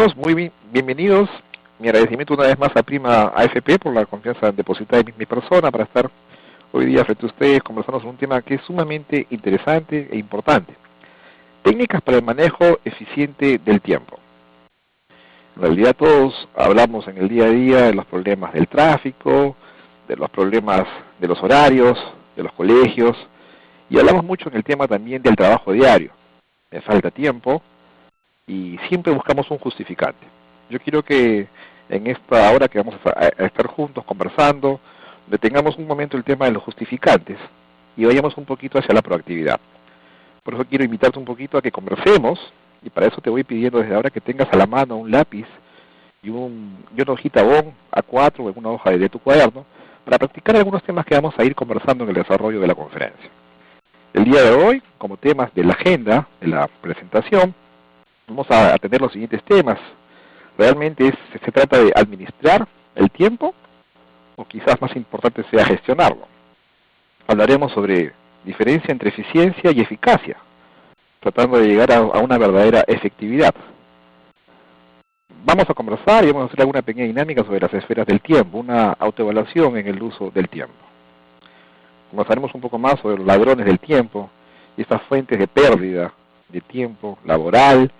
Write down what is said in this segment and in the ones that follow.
amigos, bienvenidos. Mi agradecimiento una vez más a Prima AFP por la confianza depositada en mi persona para estar hoy día frente a ustedes conversando sobre un tema que es sumamente interesante e importante. Técnicas para el manejo eficiente del tiempo. En realidad todos hablamos en el día a día de los problemas del tráfico, de los problemas de los horarios, de los colegios, y hablamos mucho en el tema también del trabajo diario. Me falta tiempo y siempre buscamos un justificante. Yo quiero que en esta hora que vamos a estar juntos conversando, detengamos un momento el tema de los justificantes y vayamos un poquito hacia la proactividad. Por eso quiero invitarte un poquito a que conversemos, y para eso te voy pidiendo desde ahora que tengas a la mano un lápiz y una hojita BON A4 o alguna hoja de tu cuaderno para practicar algunos temas que vamos a ir conversando en el desarrollo de la conferencia. El día de hoy, como temas de la agenda, de la presentación, vamos a tener los siguientes temas. Realmente se trata de administrar el tiempo, o quizás más importante sea gestionarlo. Hablaremos sobre diferencia entre eficiencia y eficacia, tratando de llegar a una verdadera efectividad. Vamos a conversar y vamos a hacer alguna pequeña dinámica sobre las esferas del tiempo, una autoevaluación en el uso del tiempo. Conversaremos un poco más sobre los ladrones del tiempo y estas fuentes de pérdida de tiempo laboral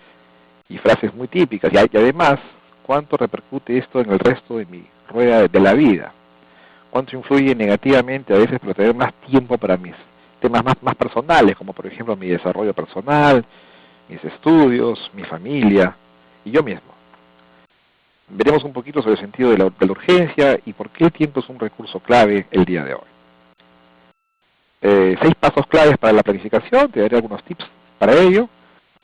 y frases muy típicas. Y además, cuánto repercute esto en el resto de mi rueda de la vida. Cuánto influye negativamente a veces para tener más tiempo para mis temas más personales, como por ejemplo mi desarrollo personal, mis estudios, mi familia y yo mismo. Veremos un poquito sobre el sentido de la urgencia y por qué el tiempo es un recurso clave el día de hoy. 6 pasos claves para la planificación, te daré algunos tips para ello,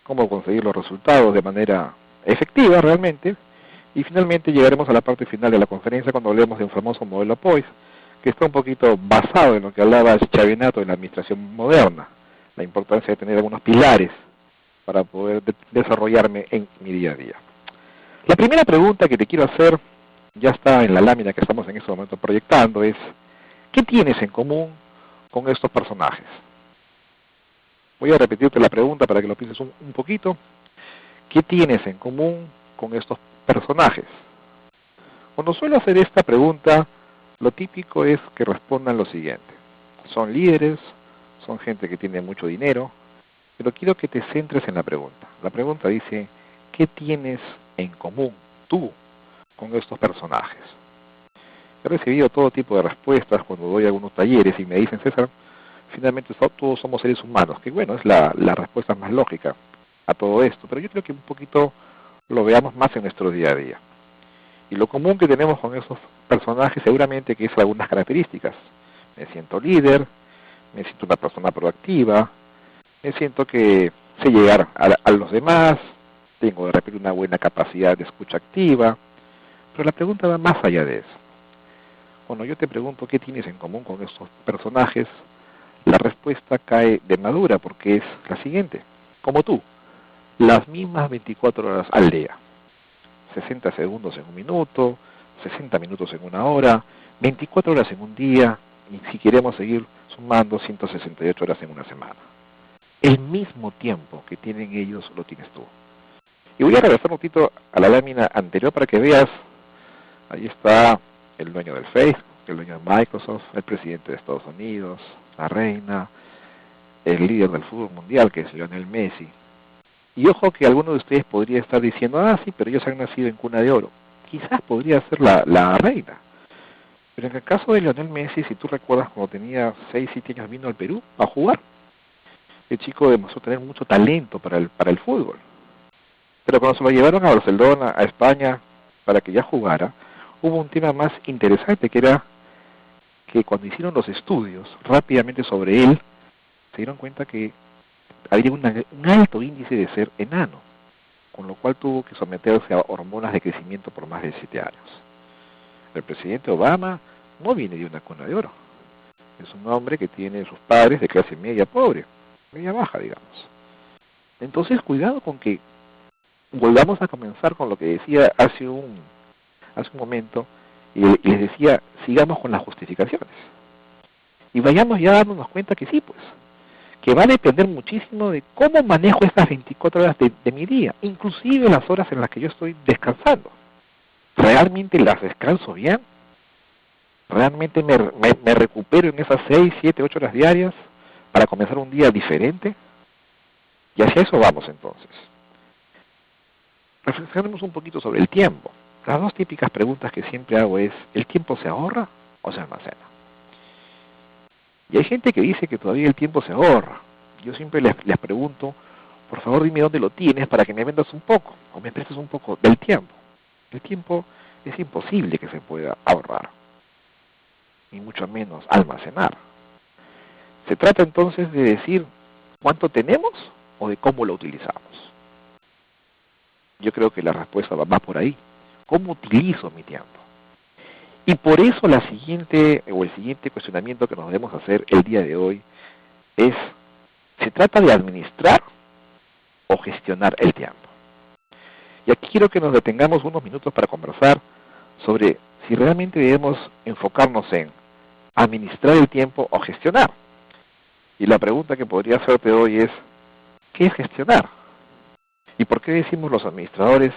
cómo conseguir los resultados de manera efectiva realmente, y finalmente llegaremos a la parte final de la conferencia cuando hablemos de un famoso modelo POIS, que está un poquito basado en lo que hablaba Schiavinato en la administración moderna, la importancia de tener algunos pilares para poder desarrollarme en mi día a día. La primera pregunta que te quiero hacer, ya está en la lámina que estamos en este momento proyectando, es ¿qué tienes en común con estos personajes? Voy a repetirte la pregunta para que lo pienses un poquito. ¿Qué tienes en común con estos personajes? Cuando suelo hacer esta pregunta, lo típico es que respondan lo siguiente. Son líderes, son gente que tiene mucho dinero, pero quiero que te centres en la pregunta. La pregunta dice, ¿qué tienes en común tú con estos personajes? He recibido todo tipo de respuestas cuando doy algunos talleres y me dicen, César, finalmente todos somos seres humanos, que bueno, es la respuesta más lógica a todo esto, pero yo creo que un poquito lo veamos más en nuestro día a día. Y lo común que tenemos con esos personajes seguramente que es algunas características. Me siento líder, me siento una persona proactiva, me siento que sé llegar a los demás, tengo de repente una buena capacidad de escucha activa, pero la pregunta va más allá de eso. Cuando yo te pregunto qué tienes en común con estos personajes, la respuesta cae de madura porque es la siguiente, como tú, las mismas 24 horas al día. 60 segundos en un minuto, 60 minutos en una hora, 24 horas en un día, y si queremos seguir sumando, 168 horas en una semana. El mismo tiempo que tienen ellos lo tienes tú. Y voy a regresar un poquito a la lámina anterior para que veas, ahí está el dueño del Facebook, el dueño de Microsoft, el presidente de Estados Unidos, la reina, el líder del fútbol mundial, que es Lionel Messi. Y ojo que alguno de ustedes podría estar diciendo, sí, pero ellos han nacido en cuna de oro. Quizás podría ser la reina. Pero en el caso de Lionel Messi, si tú recuerdas cuando tenía 6, 7 años vino al Perú a jugar, el chico demostró tener mucho talento para el fútbol. Pero cuando se lo llevaron a Barcelona, a España, para que ya jugara, hubo un tema más interesante, que era que cuando hicieron los estudios rápidamente sobre él, se dieron cuenta que había un alto índice de ser enano, con lo cual tuvo que someterse a hormonas de crecimiento por más de 7 años. El presidente Obama no viene de una cuna de oro. Es un hombre que tiene sus padres de clase media pobre, media baja, digamos. Entonces, cuidado con que volvamos a comenzar con lo que decía hace un momento, y les decía, sigamos con las justificaciones. Y vayamos ya dándonos cuenta que sí, pues, que va a depender muchísimo de cómo manejo estas 24 horas de mi día, inclusive las horas en las que yo estoy descansando. ¿Realmente las descanso bien? ¿Realmente me recupero en esas 6, 7, 8 horas diarias para comenzar un día diferente? Y hacia eso vamos entonces. Reflexionemos un poquito sobre el tiempo. Las dos típicas preguntas que siempre hago es, ¿el tiempo se ahorra o se almacena? Y hay gente que dice que todavía el tiempo se ahorra. Yo siempre les pregunto, por favor dime dónde lo tienes para que me vendas un poco, o me prestes un poco del tiempo. El tiempo es imposible que se pueda ahorrar, ni mucho menos almacenar. Se trata entonces de decir cuánto tenemos o de cómo lo utilizamos. Yo creo que la respuesta va por ahí. ¿Cómo utilizo mi tiempo? Y por eso el siguiente cuestionamiento que nos debemos hacer el día de hoy es, ¿se trata de administrar o gestionar el tiempo? Y aquí quiero que nos detengamos unos minutos para conversar sobre si realmente debemos enfocarnos en administrar el tiempo o gestionar. Y la pregunta que podría hacerte hoy es, ¿qué es gestionar? ¿Y por qué decimos los administradores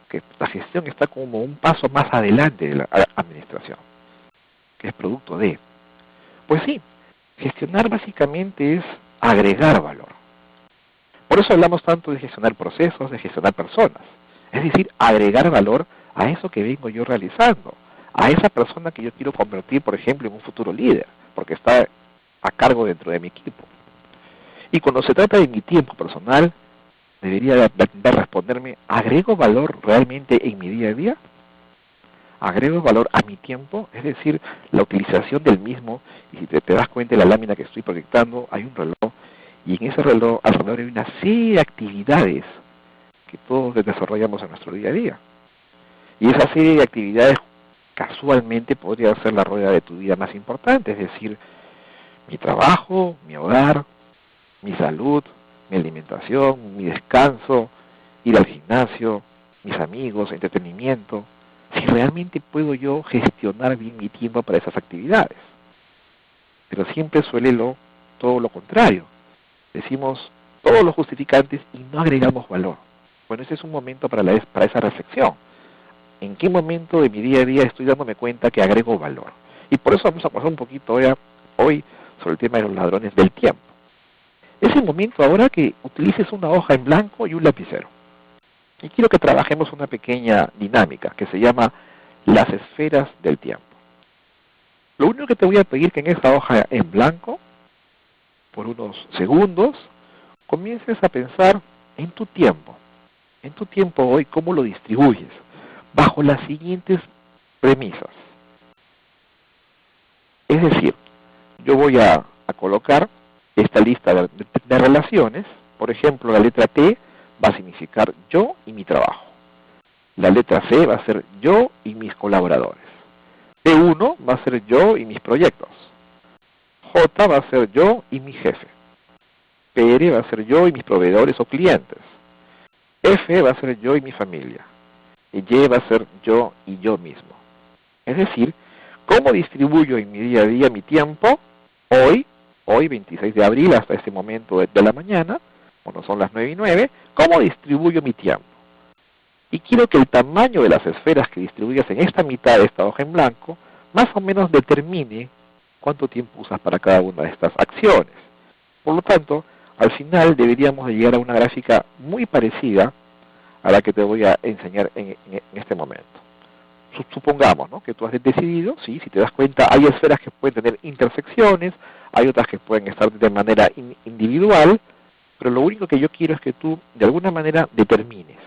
que la gestión está como un paso más adelante de la administración, que es producto de? Pues sí, gestionar básicamente es agregar valor. Por eso hablamos tanto de gestionar procesos, de gestionar personas. Es decir, agregar valor a eso que vengo yo realizando, a esa persona que yo quiero convertir, por ejemplo, en un futuro líder, porque está a cargo dentro de mi equipo. Y cuando se trata de mi tiempo personal, debería de responderme, ¿agrego valor realmente en mi día a día? ¿Agrego valor a mi tiempo? Es decir, la utilización del mismo, y si te das cuenta de la lámina que estoy proyectando, hay un reloj, y en ese reloj alrededor hay una serie de actividades que todos desarrollamos en nuestro día a día. Y esa serie de actividades casualmente podría ser la rueda de tu vida más importante, es decir, mi trabajo, mi hogar, mi salud, mi alimentación, mi descanso, ir al gimnasio, mis amigos, entretenimiento. Si realmente puedo yo gestionar bien mi tiempo para esas actividades. Pero siempre suele todo lo contrario. Decimos todos los justificantes y no agregamos valor. Bueno, ese es un momento para esa reflexión. ¿En qué momento de mi día a día estoy dándome cuenta que agrego valor? Y por eso vamos a pasar un poquito hoy sobre el tema de los ladrones del tiempo. Es el momento ahora que utilices una hoja en blanco y un lapicero. Y quiero que trabajemos una pequeña dinámica que se llama las esferas del tiempo. Lo único que te voy a pedir es que en esa hoja en blanco, por unos segundos, comiences a pensar en tu tiempo. En tu tiempo hoy, ¿cómo lo distribuyes? Bajo las siguientes premisas. Es decir, yo voy a colocar esta lista de relaciones. Por ejemplo, la letra T va a significar yo y mi trabajo. La letra C va a ser yo y mis colaboradores. P1 va a ser yo y mis proyectos. J va a ser yo y mi jefe. PR va a ser yo y mis proveedores o clientes. F va a ser yo y mi familia. Y Y va a ser yo y yo mismo. Es decir, ¿cómo distribuyo en mi día a día mi tiempo? Hoy 26 de abril, hasta este momento de la mañana, bueno, son las 9:09, ¿cómo distribuyo mi tiempo? Y quiero que el tamaño de las esferas que distribuyas en esta mitad de esta hoja en blanco, más o menos determine cuánto tiempo usas para cada una de estas acciones. Por lo tanto, al final deberíamos de llegar a una gráfica muy parecida a la que te voy a enseñar en este momento. Supongamos, ¿no?, que tú has decidido, ¿sí?, si te das cuenta, hay esferas que pueden tener intersecciones, hay otras que pueden estar de manera individual, pero lo único que yo quiero es que tú, de alguna manera, determines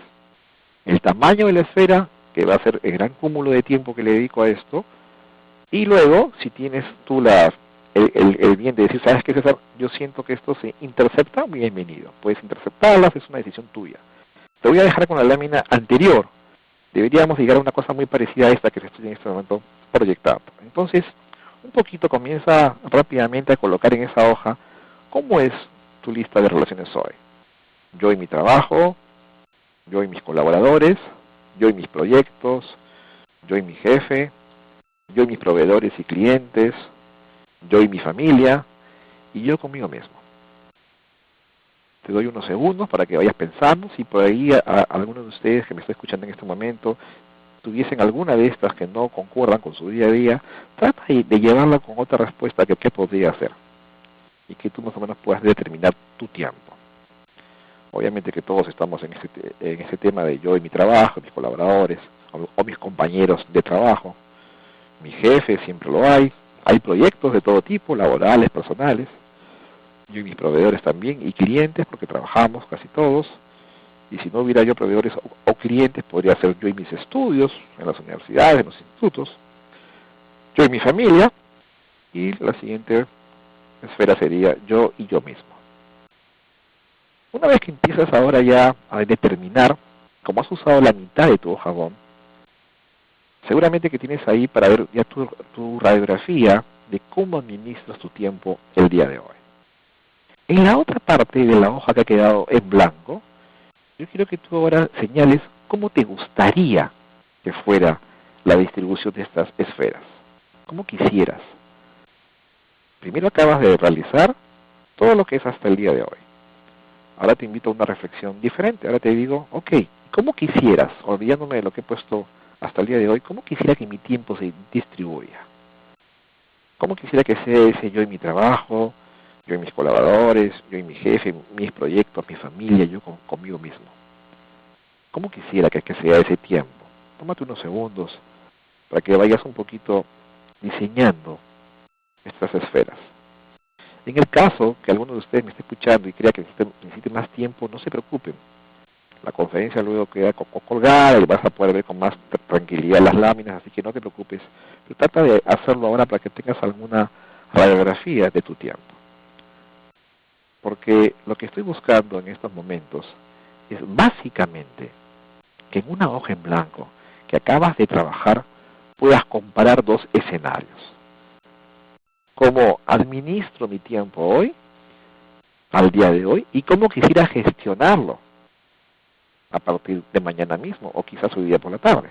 el tamaño de la esfera, que va a ser el gran cúmulo de tiempo que le dedico a esto, y luego, si tienes tú el bien de decir, ¿sabes qué, César? Yo siento que esto se intercepta, bienvenido. Puedes interceptarlas, es una decisión tuya. Te voy a dejar con la lámina anterior. Deberíamos llegar a una cosa muy parecida a esta que estoy en este momento proyectando. Entonces, un poquito comienza rápidamente a colocar en esa hoja cómo es tu lista de relaciones hoy. Yo y mi trabajo, yo y mis colaboradores, yo y mis proyectos, yo y mi jefe, yo y mis proveedores y clientes, yo y mi familia, y yo conmigo mismo. Te doy unos segundos para que vayas pensando. Si por ahí alguno de ustedes que me está escuchando en este momento tuviesen alguna de estas que no concuerdan con su día a día, trata de llevarla con otra respuesta que qué podría hacer. Y que tú más o menos puedas determinar tu tiempo. Obviamente que todos estamos en ese tema de yo y mi trabajo, mis colaboradores, o mis compañeros de trabajo, mi jefe, siempre lo hay proyectos de todo tipo, laborales, personales, yo y mis proveedores también, y clientes, porque trabajamos casi todos, y si no hubiera yo proveedores o clientes, podría ser yo y mis estudios, en las universidades, en los institutos, yo y mi familia, y la siguiente esfera sería yo y yo mismo. Una vez que empiezas ahora ya a determinar, como has usado la mitad de tu jabón, seguramente que tienes ahí para ver ya tu radiografía de cómo administras tu tiempo el día de hoy. En la otra parte de la hoja que ha quedado en blanco, yo quiero que tú ahora señales cómo te gustaría que fuera la distribución de estas esferas. ¿Cómo quisieras? Primero acabas de realizar todo lo que es hasta el día de hoy. Ahora te invito a una reflexión diferente. Ahora te digo, ok, ¿cómo quisieras, olvidándome de lo que he puesto hasta el día de hoy, cómo quisiera que mi tiempo se distribuya? ¿Cómo quisiera que sea ese yo y mi trabajo, yo y mis colaboradores, yo y mi jefe, mis proyectos, mi familia, yo conmigo mismo? ¿Cómo quisiera que sea ese tiempo? Tómate unos segundos para que vayas un poquito diseñando estas esferas. En el caso que alguno de ustedes me esté escuchando y crea que necesite más tiempo, no se preocupen. La conferencia luego queda colgada y vas a poder ver con más tranquilidad las láminas, así que no te preocupes. Pero trata de hacerlo ahora para que tengas alguna radiografía de tu tiempo. Porque lo que estoy buscando en estos momentos es básicamente que en una hoja en blanco que acabas de trabajar puedas comparar dos escenarios. Cómo administro mi tiempo hoy, al día de hoy, y cómo quisiera gestionarlo a partir de mañana mismo, o quizás hoy día por la tarde.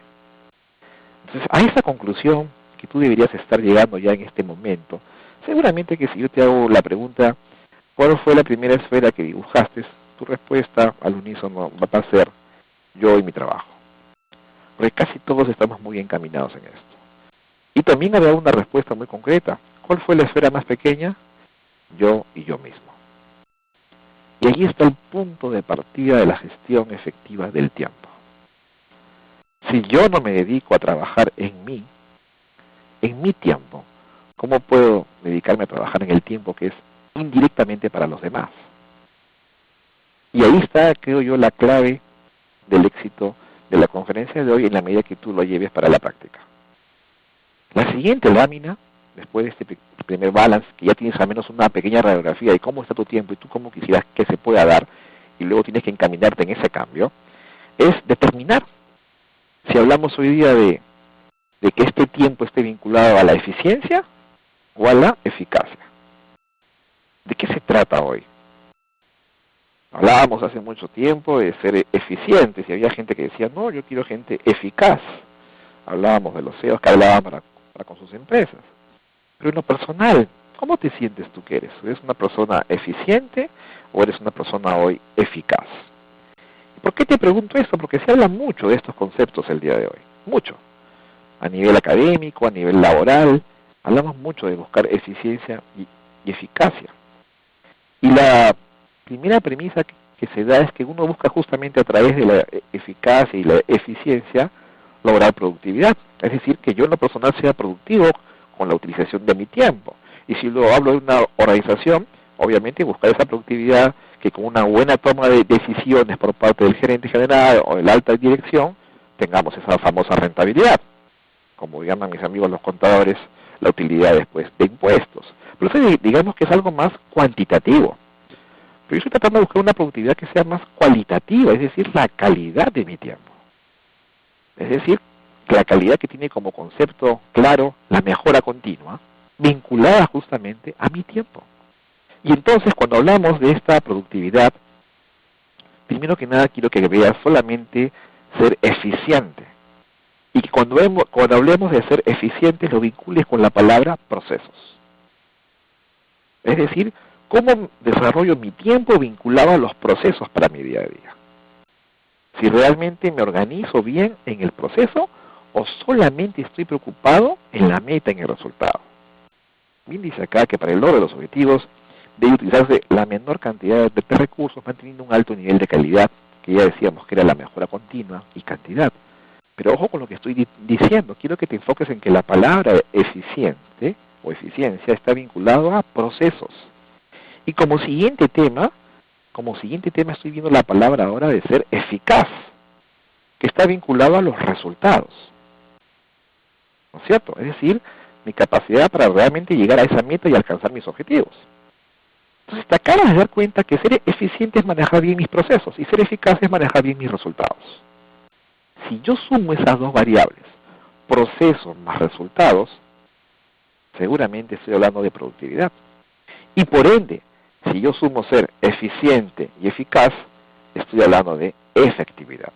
Entonces, a esa conclusión que tú deberías estar llegando ya en este momento, seguramente que si yo te hago la pregunta, ¿cuál fue la primera esfera que dibujaste? Tu respuesta al unísono va a ser yo y mi trabajo. Porque casi todos estamos muy encaminados en esto. Y también habrá una respuesta muy concreta. ¿Cuál fue la esfera más pequeña? Yo y yo mismo. Y allí está el punto de partida de la gestión efectiva del tiempo. Si yo no me dedico a trabajar en mi tiempo, ¿cómo puedo dedicarme a trabajar en el tiempo que es indirectamente para los demás? Y ahí está, creo yo, la clave del éxito de la conferencia de hoy en la medida que tú lo lleves para la práctica. La siguiente lámina, después de este primer balance, que ya tienes al menos una pequeña radiografía de cómo está tu tiempo y tú cómo quisieras que se pueda dar, y luego tienes que encaminarte en ese cambio, es determinar si hablamos hoy día de que este tiempo esté vinculado a la eficiencia o a la eficacia. ¿De qué se trata hoy? Hablábamos hace mucho tiempo de ser eficientes y había gente que decía, no, yo quiero gente eficaz. Hablábamos de los CEOs que hablaban para con sus empresas. Pero en lo personal, ¿cómo te sientes tú que eres? ¿Eres una persona eficiente o eres una persona hoy eficaz? ¿Por qué te pregunto esto? Porque se habla mucho de estos conceptos el día de hoy. Mucho. A nivel académico, a nivel laboral, hablamos mucho de buscar eficiencia y eficacia. Y la primera premisa que se da es que uno busca justamente a través de la eficacia y la eficiencia lograr productividad. Es decir, que yo en lo personal sea productivo con la utilización de mi tiempo. Y si lo hablo de una organización, obviamente buscar esa productividad que con una buena toma de decisiones por parte del gerente general o de la alta dirección, tengamos esa famosa rentabilidad. Como llaman mis amigos los contadores, la utilidad después de impuestos. Pero eso digamos que es algo más cuantitativo. Pero yo estoy tratando de buscar una productividad que sea más cualitativa, es decir, la calidad de mi tiempo. Es decir, la calidad que tiene como concepto claro la mejora continua, vinculada justamente a mi tiempo. Y entonces, cuando hablamos de esta productividad, primero que nada quiero que veas solamente ser eficiente. Y que cuando hablemos de ser eficiente, lo vincules con la palabra procesos. Es decir, ¿Cómo desarrollo mi tiempo vinculado a los procesos para mi día a día? Si realmente me organizo bien en el proceso o solamente estoy preocupado en la meta, en el resultado. Bien dice acá que para el logro de los objetivos debe utilizarse la menor cantidad de recursos manteniendo un alto nivel de calidad, que ya decíamos que era la mejora continua, y cantidad. Pero ojo con lo que estoy diciendo, quiero que te enfoques en que la palabra eficiente o eficiencia está vinculado a procesos. Y como siguiente tema estoy viendo la palabra ahora de ser eficaz, que está vinculado a los resultados. ¿No es cierto? Es decir, mi capacidad para realmente llegar a esa meta y alcanzar mis objetivos. Entonces te acabas de dar cuenta que ser eficiente es manejar bien mis procesos y ser eficaz es manejar bien mis resultados. Si yo sumo esas dos variables, procesos más resultados, seguramente estoy hablando de productividad. Y por ende, si yo sumo ser eficiente y eficaz, estoy hablando de efectividad.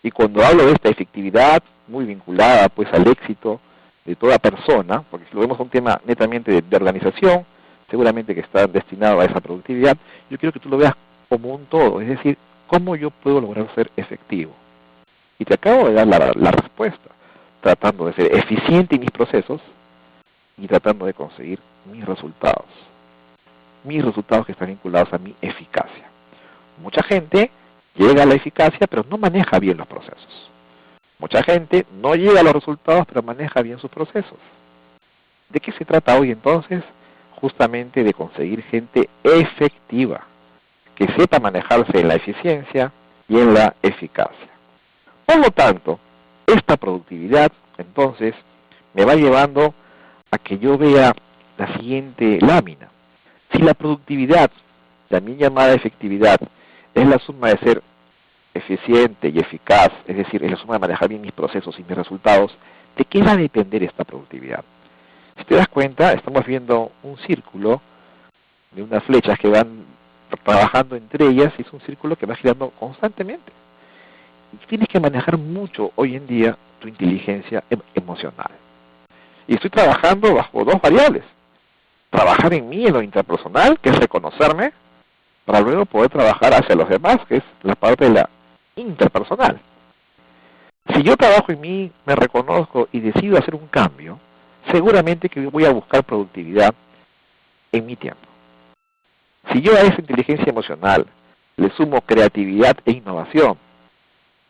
Y cuando hablo de esta efectividad, muy vinculada pues al éxito de toda persona, porque si lo vemos a un tema netamente de organización, seguramente que está destinado a esa productividad, yo quiero que tú lo veas como un todo, es decir, cómo yo puedo lograr ser efectivo. Y te acabo de dar la respuesta, tratando de ser eficiente en mis procesos y tratando de conseguir mis resultados que están vinculados a mi eficacia. Mucha gente llega a la eficacia, pero no maneja bien los procesos. Mucha gente no llega a los resultados, pero maneja bien sus procesos. ¿De qué se trata hoy entonces? Justamente de conseguir gente efectiva, que sepa manejarse en la eficiencia y en la eficacia. Por lo tanto, esta productividad, entonces, me va llevando a que yo vea la siguiente lámina. Si la productividad, también llamada efectividad, es la suma de ser eficiente y eficaz, es decir, es la suma de manejar bien mis procesos y mis resultados, ¿de qué va a depender esta productividad? Si te das cuenta, estamos viendo un círculo de unas flechas que van trabajando entre ellas y es un círculo que va girando constantemente. Y tienes que manejar mucho hoy en día tu inteligencia emocional. Y estoy trabajando bajo dos variables. Trabajar en mí, en lo interpersonal, que es reconocerme, para luego poder trabajar hacia los demás, que es la parte de la interpersonal. Si yo trabajo en mí, me reconozco y decido hacer un cambio, seguramente que voy a buscar productividad en mi tiempo. Si yo a esa inteligencia emocional le sumo creatividad e innovación,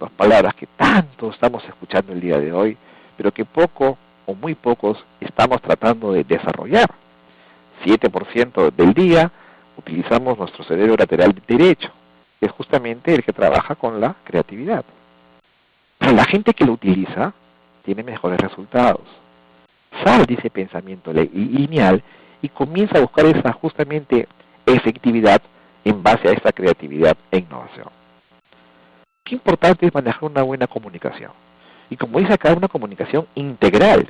dos palabras que tanto estamos escuchando el día de hoy, pero que poco o muy pocos estamos tratando de desarrollar. 7% del día utilizamos nuestro cerebro lateral derecho, que es justamente el que trabaja con la creatividad. Pero la gente que lo utiliza tiene mejores resultados. Sal de ese pensamiento lineal y comienza a buscar esa justamente efectividad en base a esta creatividad e innovación. Qué importante es manejar una buena comunicación. Y como dice acá, una comunicación integral,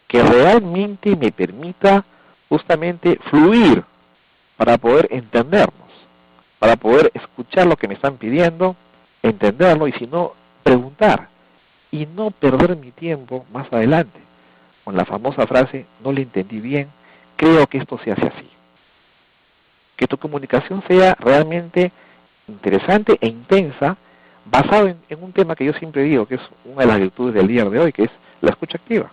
que realmente me permita justamente fluir para poder entendernos, para poder escuchar lo que me están pidiendo, entenderlo y si no, preguntar y no perder mi tiempo más adelante con la famosa frase, no le entendí bien, creo que esto se hace así. Que tu comunicación sea realmente interesante e intensa, basado en un tema que yo siempre digo, que es una de las virtudes del día de hoy, que es la escucha activa.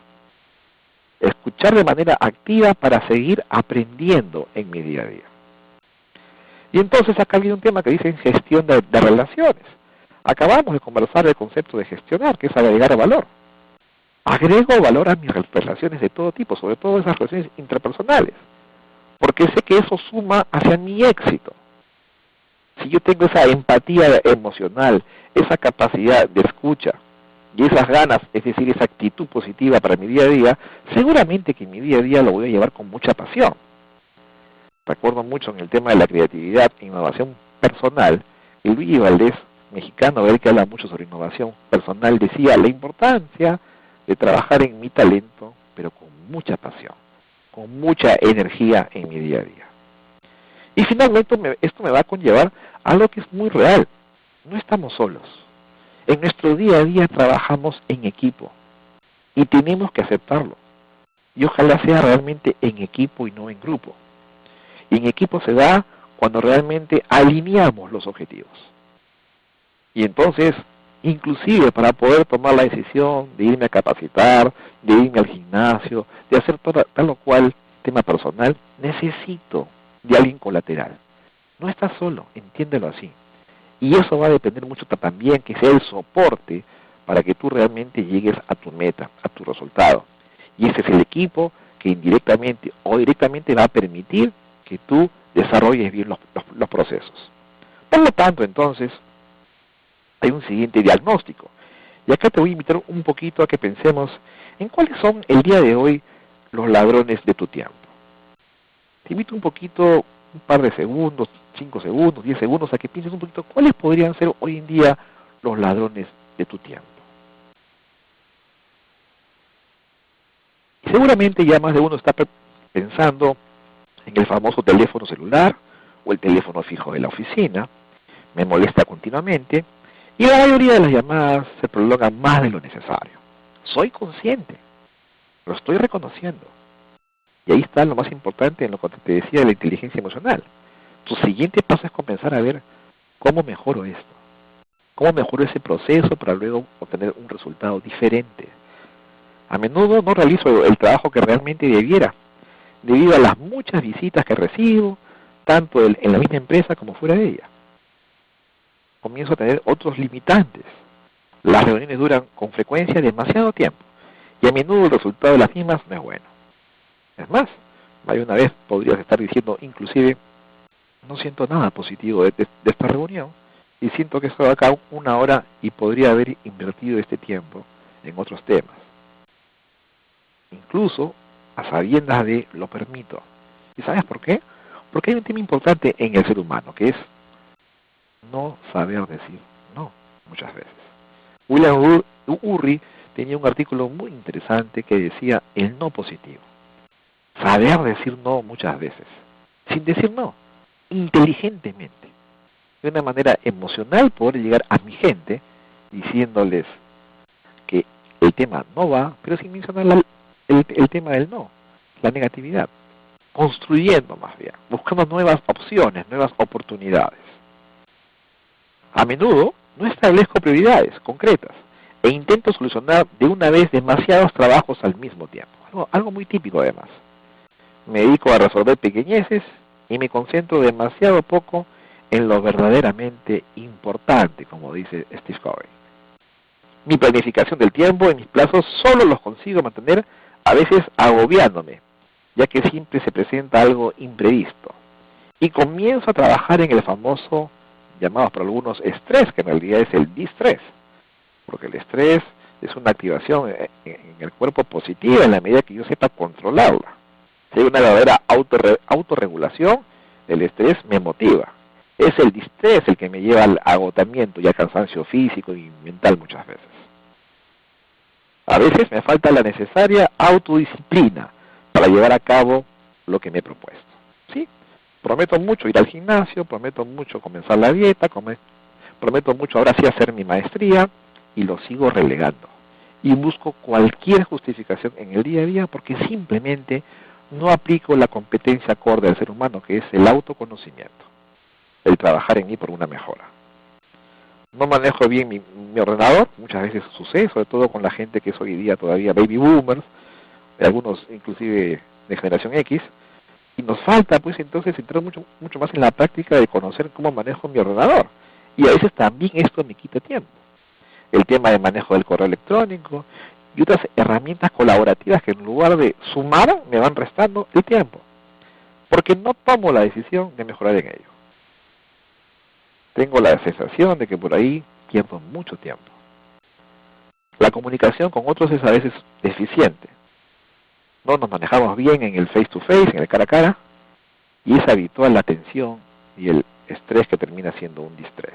Escuchar de manera activa para seguir aprendiendo en mi día a día. Y entonces acá viene un tema que dice gestión de relaciones. Acabamos de conversar del concepto de gestionar, que es agregar valor. Agrego valor a mis relaciones de todo tipo, sobre todo esas relaciones interpersonales, porque sé que eso suma hacia mi éxito. Si yo tengo esa empatía emocional, esa capacidad de escucha, y esas ganas, es decir, esa actitud positiva para mi día a día, seguramente que mi día a día lo voy a llevar con mucha pasión. Recuerdo mucho en el tema de la creatividad e innovación personal, el Luigi Valdés, mexicano, él que habla mucho sobre innovación personal, decía la importancia de trabajar en mi talento, pero con mucha pasión, con mucha energía en mi día a día. Y finalmente esto me va a conllevar a algo que es muy real. No estamos solos. En nuestro día a día trabajamos en equipo y tenemos que aceptarlo. Y ojalá sea realmente en equipo y no en grupo. Y en equipo se da cuando realmente alineamos los objetivos. Y entonces, inclusive para poder tomar la decisión de irme a capacitar, de irme al gimnasio, de hacer tal o cual tema personal, necesito de alguien colateral. No estás solo, entiéndelo así. Y eso va a depender mucho también que sea el soporte para que tú realmente llegues a tu meta, a tu resultado. Y ese es el equipo que indirectamente o directamente va a permitir que tú desarrolles bien los procesos. Por lo tanto, entonces, hay un siguiente diagnóstico. Y acá te voy a invitar un poquito a que pensemos en cuáles son el día de hoy los ladrones de tu tiempo. Te invito un poquito, un par de segundos, 5 segundos, 10 segundos, a que pienses un poquito cuáles podrían ser hoy en día los ladrones de tu tiempo. Y seguramente ya más de uno está pensando en el famoso teléfono celular o el teléfono fijo de la oficina. Me molesta continuamente y la mayoría de las llamadas se prolongan más de lo necesario. Soy consciente, lo estoy reconociendo. Y ahí está lo más importante en lo que te decía de la inteligencia emocional. Tu siguiente paso es comenzar a ver cómo mejoro esto. Cómo mejoro ese proceso para luego obtener un resultado diferente. A menudo no realizo el trabajo que realmente debiera, debido a las muchas visitas que recibo, tanto en la misma empresa como fuera de ella. Comienzo a tener otros limitantes. Las reuniones duran con frecuencia demasiado tiempo, y a menudo el resultado de las mismas no es bueno. Es más, hay una vez podrías estar diciendo, inclusive, no siento nada positivo de esta reunión, y siento que estoy acá 1 hora y podría haber invertido este tiempo en otros temas. Incluso a sabiendas de lo permito. ¿Y sabes por qué? Porque hay un tema importante en el ser humano, que es no saber decir no, muchas veces. William Ury tenía un artículo muy interesante que decía el no positivo. Saber decir no muchas veces, sin decir no, inteligentemente, de una manera emocional poder llegar a mi gente diciéndoles que el tema no va, pero sin mencionar el tema del no, la negatividad, construyendo más bien, buscando nuevas opciones, nuevas oportunidades. A menudo no establezco prioridades concretas e intento solucionar de una vez demasiados trabajos al mismo tiempo, algo muy típico además. Me dedico a resolver pequeñeces y me concentro demasiado poco en lo verdaderamente importante, como dice Steve Covey. Mi planificación del tiempo y mis plazos solo los consigo mantener a veces agobiándome, ya que siempre se presenta algo imprevisto. Y comienzo a trabajar en el famoso, llamado por algunos estrés, que en realidad es el distrés, porque el estrés es una activación en el cuerpo positiva en la medida que yo sepa controlarla. Si hay una verdadera autorregulación, el estrés me motiva. Es el distrés el que me lleva al agotamiento y al cansancio físico y mental muchas veces. A veces me falta la necesaria autodisciplina para llevar a cabo lo que me he propuesto. ¿Sí? Prometo mucho ir al gimnasio, prometo mucho comenzar la dieta, prometo mucho ahora sí hacer mi maestría y lo sigo relegando. Y busco cualquier justificación en el día a día porque simplemente no aplico la competencia acorde al ser humano, que es el autoconocimiento, el trabajar en mí por una mejora. No manejo bien mi ordenador, muchas veces sucede, sobre todo con la gente que es hoy día todavía baby boomers, algunos inclusive de generación X, y nos falta pues entonces entrar mucho más en la práctica de conocer cómo manejo mi ordenador. Y a veces también esto me quita tiempo. El tema de manejo del correo electrónico y otras herramientas colaborativas que en lugar de sumar me van restando el tiempo, porque no tomo la decisión de mejorar en ello. Tengo la sensación de que por ahí pierdo mucho tiempo. La comunicación con otros es a veces deficiente. No nos manejamos bien en el face to face, en el cara a cara, y es habitual la tensión y el estrés que termina siendo un distrés.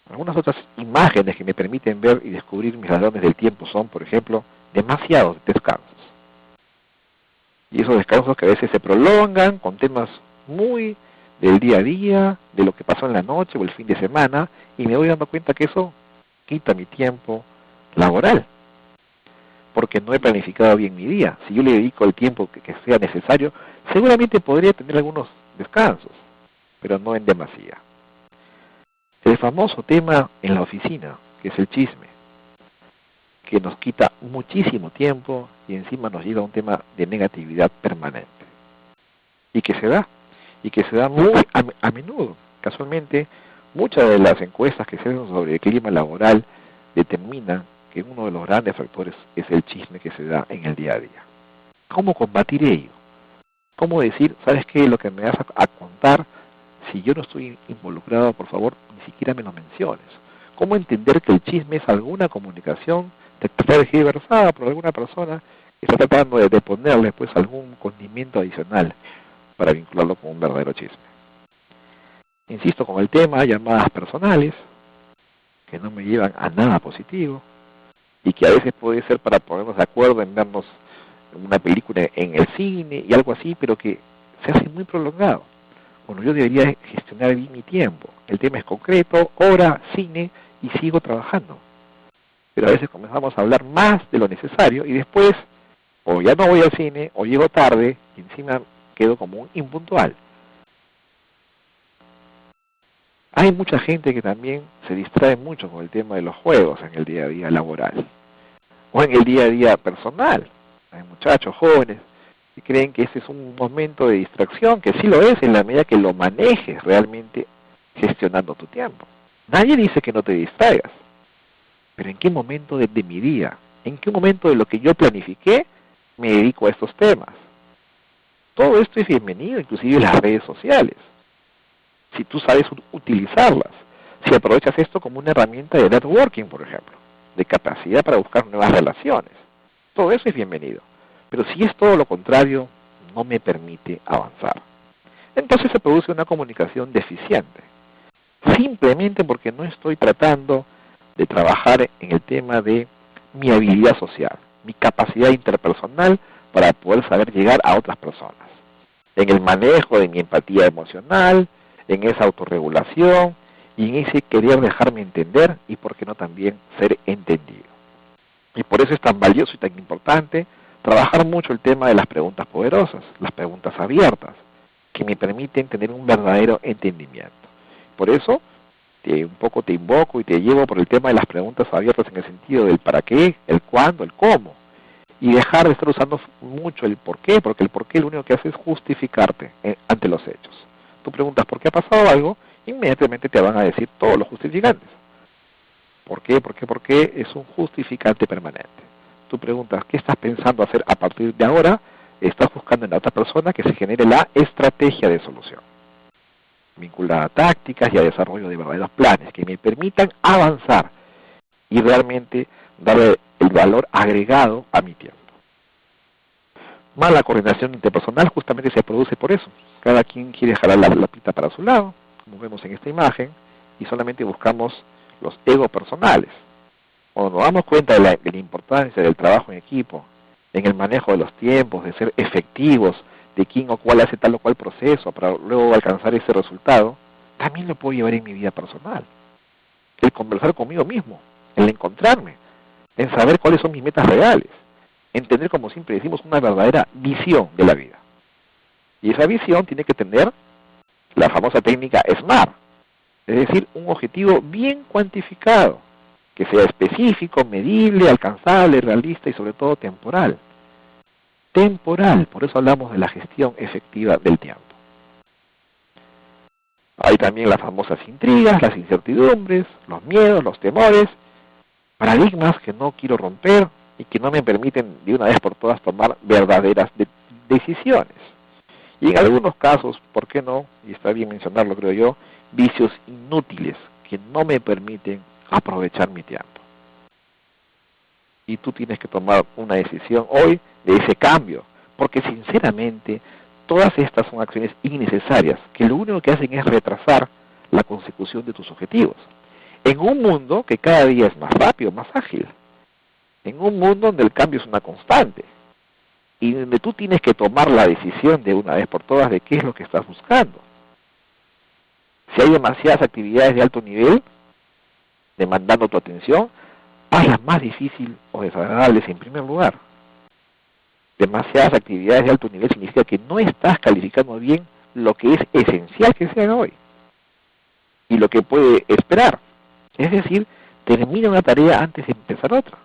Algunas otras imágenes que me permiten ver y descubrir mis ladrones del tiempo son, por ejemplo, demasiados descansos. Y esos descansos que a veces se prolongan con temas muy del día a día, de lo que pasó en la noche o el fin de semana, y me voy dando cuenta que eso quita mi tiempo laboral, porque no he planificado bien mi día. Si yo le dedico el tiempo que sea necesario, seguramente podría tener algunos descansos, pero no en demasía. El famoso tema en la oficina, que es el chisme, que nos quita muchísimo tiempo y encima nos lleva a un tema de negatividad permanente. Y que se da muy a menudo. Casualmente, muchas de las encuestas que se hacen sobre el clima laboral determinan que uno de los grandes factores es el chisme que se da en el día a día. ¿Cómo combatir ello? ¿Cómo decir, sabes qué, lo que me vas a contar, si yo no estoy involucrado, por favor, ni siquiera me lo menciones? ¿Cómo entender que el chisme es alguna comunicación tergiversada por alguna persona que está tratando de ponerle pues algún condimento adicional para vincularlo con un verdadero chisme? Insisto con el tema, llamadas personales, que no me llevan a nada positivo, y que a veces puede ser para ponernos de acuerdo en vernos una película en el cine y algo así, pero que se hace muy prolongado. Bueno, yo debería gestionar bien mi tiempo. El tema es concreto, hora, cine, y sigo trabajando. Pero a veces comenzamos a hablar más de lo necesario y después o ya no voy al cine o llego tarde y encima quedo como un impuntual. Hay mucha gente que también se distrae mucho con el tema de los juegos en el día a día laboral o en el día a día personal. Hay muchachos jóvenes que creen que ese es un momento de distracción, que sí lo es en la medida que lo manejes realmente gestionando tu tiempo. Nadie dice que no te distraigas, pero ¿en qué momento de mi día, en qué momento de lo que yo planifiqué me dedico a estos temas? Todo esto es bienvenido, inclusive las redes sociales, si tú sabes utilizarlas, si aprovechas esto como una herramienta de networking, por ejemplo, de capacidad para buscar nuevas relaciones. Todo eso es bienvenido. Pero si es todo lo contrario, no me permite avanzar. Entonces se produce una comunicación deficiente. Simplemente porque no estoy tratando de trabajar en el tema de mi habilidad social, mi capacidad interpersonal para poder saber llegar a otras personas. En el manejo de mi empatía emocional, en esa autorregulación y en ese querer dejarme entender y, por qué no, también ser entendido. Y por eso es tan valioso y tan importante trabajar mucho el tema de las preguntas poderosas, las preguntas abiertas, que me permiten tener un verdadero entendimiento. Por eso, un poco te invoco y te llevo por el tema de las preguntas abiertas en el sentido del para qué, el cuándo, el cómo, y dejar de estar usando mucho el por qué, porque el por qué lo único que hace es justificarte ante los hechos. Tú preguntas por qué ha pasado algo, inmediatamente te van a decir todos los justificantes. ¿Por qué? ¿Por qué? ¿Por qué? Es un justificante permanente. Tú preguntas, ¿qué estás pensando hacer a partir de ahora? Estás buscando en la otra persona que se genere la estrategia de solución, vinculada a tácticas y a desarrollo de verdaderos planes que me permitan avanzar y realmente darle el valor agregado a mi tiempo. Mala coordinación interpersonal justamente se produce por eso. Cada quien quiere jalar la pita para su lado, como vemos en esta imagen, y solamente buscamos los egos personales. Cuando nos damos cuenta de la importancia del trabajo en equipo, en el manejo de los tiempos, de ser efectivos, de quién o cuál hace tal o cual proceso para luego alcanzar ese resultado, también lo puedo llevar en mi vida personal. El conversar conmigo mismo, el encontrarme, en saber cuáles son mis metas reales, en tener, como siempre decimos, una verdadera visión de la vida. Y esa visión tiene que tener la famosa técnica SMART, es decir, un objetivo bien cuantificado, que sea específico, medible, alcanzable, realista y sobre todo temporal. Temporal, por eso hablamos de la gestión efectiva del tiempo. Hay también las famosas intrigas, las incertidumbres, los miedos, los temores, paradigmas que no quiero romper y que no me permiten de una vez por todas tomar verdaderas decisiones. Y en algunos casos, ¿por qué no? Y está bien mencionarlo, creo yo, vicios inútiles que no me permiten aprovechar mi tiempo. Y tú tienes que tomar una decisión hoy de ese cambio, porque sinceramente todas estas son acciones innecesarias que lo único que hacen es retrasar la consecución de tus objetivos. En un mundo que cada día es más rápido, más ágil, en un mundo donde el cambio es una constante y donde tú tienes que tomar la decisión de una vez por todas de qué es lo que estás buscando. Si hay demasiadas actividades de alto nivel demandando tu atención, hazlas más difícil o desagradables en primer lugar. demasiadas actividades de alto nivel significa que no estás calificando bien lo que es esencial que se haga hoy y lo que puede esperar. Es decir, termina una tarea antes de empezar otra.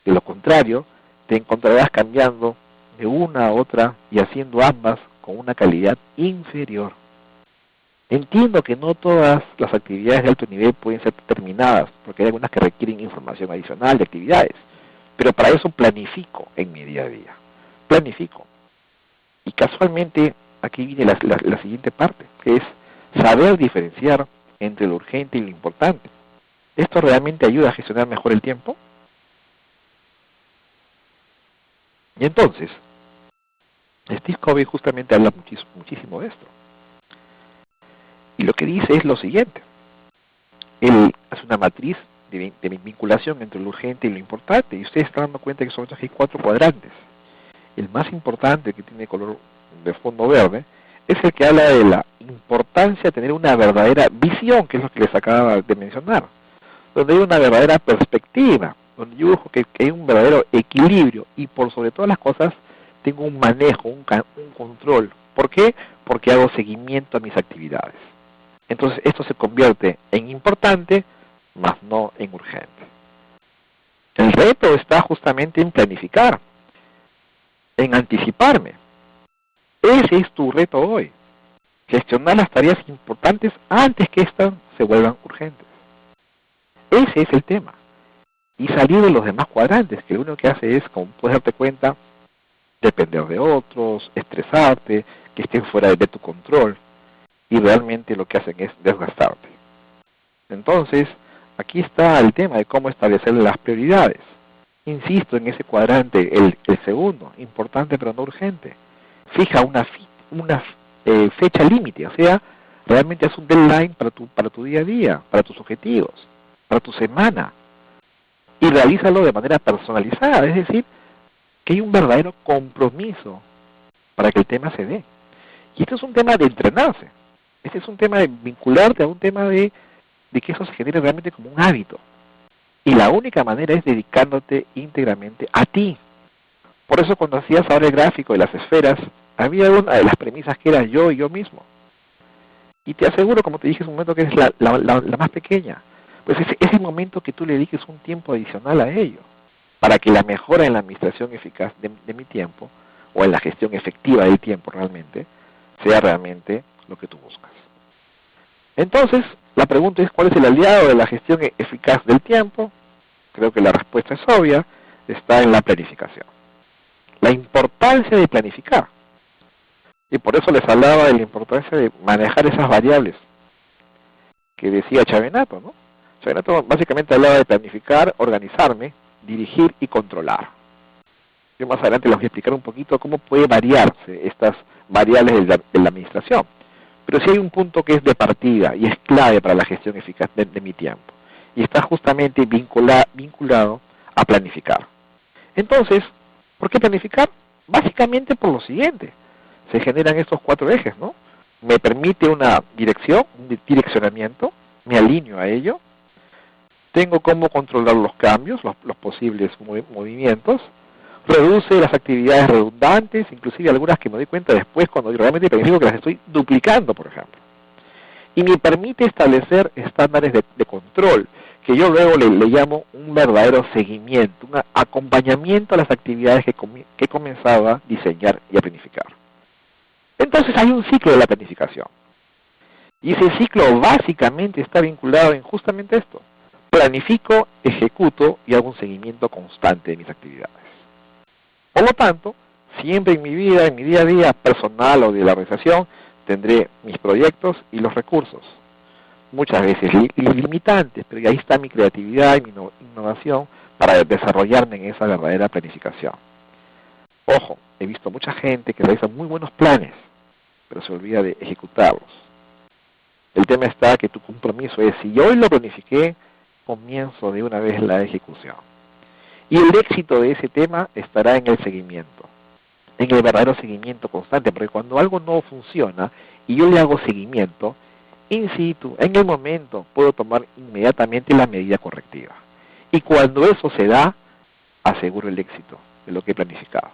De lo contrario, te encontrarás cambiando de una a otra y haciendo ambas con una calidad inferior. Entiendo que no todas las actividades de alto nivel pueden ser terminadas, porque hay algunas que requieren información adicional de actividades, pero para eso planifico en mi día a día. Planifico. Y casualmente, aquí viene la siguiente parte, que es saber diferenciar entre lo urgente y lo importante. ¿Esto realmente ayuda a gestionar mejor el tiempo? Y entonces, Steve Covey justamente habla muchísimo de esto. Y lo que dice es lo siguiente. Él hace una matriz de vinculación entre lo urgente y lo importante. Y ustedes están dando cuenta que sobre todo hay 4 cuadrantes. El más importante, que tiene color de fondo verde, es el que habla de la importancia de tener una verdadera visión, que es lo que les acaba de mencionar. Donde hay una verdadera perspectiva, donde yo busco que hay un verdadero equilibrio y por sobre todas las cosas tengo un manejo, un control. ¿Por qué? Porque hago seguimiento a mis actividades. Entonces esto se convierte en importante, más no en urgente. El reto está justamente en planificar, en anticiparme. Ese es tu reto hoy. Gestionar las tareas importantes antes que éstas se vuelvan urgentes. Ese es el tema. Y salir de los demás cuadrantes, que lo único que hace es, como puedes darte cuenta, depender de otros, estresarte, que estén fuera de tu control, y realmente lo que hacen es desgastarte. Entonces, aquí está el tema de cómo establecer las prioridades. Insisto en ese cuadrante, el segundo, importante pero no urgente. Fija una fecha límite, o sea, realmente haz un deadline para tu día a día, para tus objetivos, para tu semana, y realízalo de manera personalizada, es decir, que hay un verdadero compromiso para que el tema se dé. Y esto es un tema de entrenarse, este es un tema de vincularte a un tema de que eso se genere realmente como un hábito. Y la única manera es dedicándote íntegramente a ti. Por eso cuando hacías ahora el gráfico de las esferas, había una de las premisas que era yo y yo mismo. Y te aseguro, como te dije en un momento, que es la más pequeña. Pues es ese momento que tú le dediques un tiempo adicional a ello, para que la mejora en la administración eficaz de mi tiempo, o en la gestión efectiva del tiempo realmente, sea realmente lo que tú buscas. Entonces, la pregunta es, ¿cuál es el aliado de la gestión eficaz del tiempo? Creo que la respuesta es obvia, está en la planificación. La importancia de planificar. Y por eso les hablaba de la importancia de manejar esas variables que decía Chavenato, ¿no? Chavenato básicamente hablaba de planificar, organizarme, dirigir y controlar. Yo más adelante les voy a explicar un poquito cómo puede variarse estas variables de la administración. Pero sí hay un punto que es de partida y es clave para la gestión eficaz de mi tiempo. Y está justamente vinculado a planificar. Entonces, ¿por qué planificar? Básicamente por lo siguiente. Se generan estos 4 ejes, ¿no? Me permite una dirección, un direccionamiento, me alineo a ello. Tengo cómo controlar los cambios, los posibles movimientos. Reduce las actividades redundantes, inclusive algunas que me doy cuenta después cuando realmente planifico que las estoy duplicando, por ejemplo. Y me permite establecer estándares de control, que yo luego le llamo un verdadero seguimiento, un acompañamiento a las actividades que he comenzado a diseñar y a planificar. Entonces hay un ciclo de la planificación. Y ese ciclo básicamente está vinculado en justamente esto. Planifico, ejecuto y hago un seguimiento constante de mis actividades. Por lo tanto, siempre en mi vida, en mi día a día personal o de la organización, tendré mis proyectos y los recursos. Muchas veces limitantes, pero ahí está mi creatividad y mi innovación para desarrollarme en esa verdadera planificación. Ojo, he visto mucha gente que realiza muy buenos planes, pero se olvida de ejecutarlos. El tema está que tu compromiso es, si yo hoy lo planifiqué, comienzo de una vez la ejecución. Y el éxito de ese tema estará en el seguimiento, en el verdadero seguimiento constante, porque cuando algo no funciona y yo le hago seguimiento, in situ, en el momento, puedo tomar inmediatamente la medida correctiva. Y cuando eso se da, aseguro el éxito de lo que he planificado.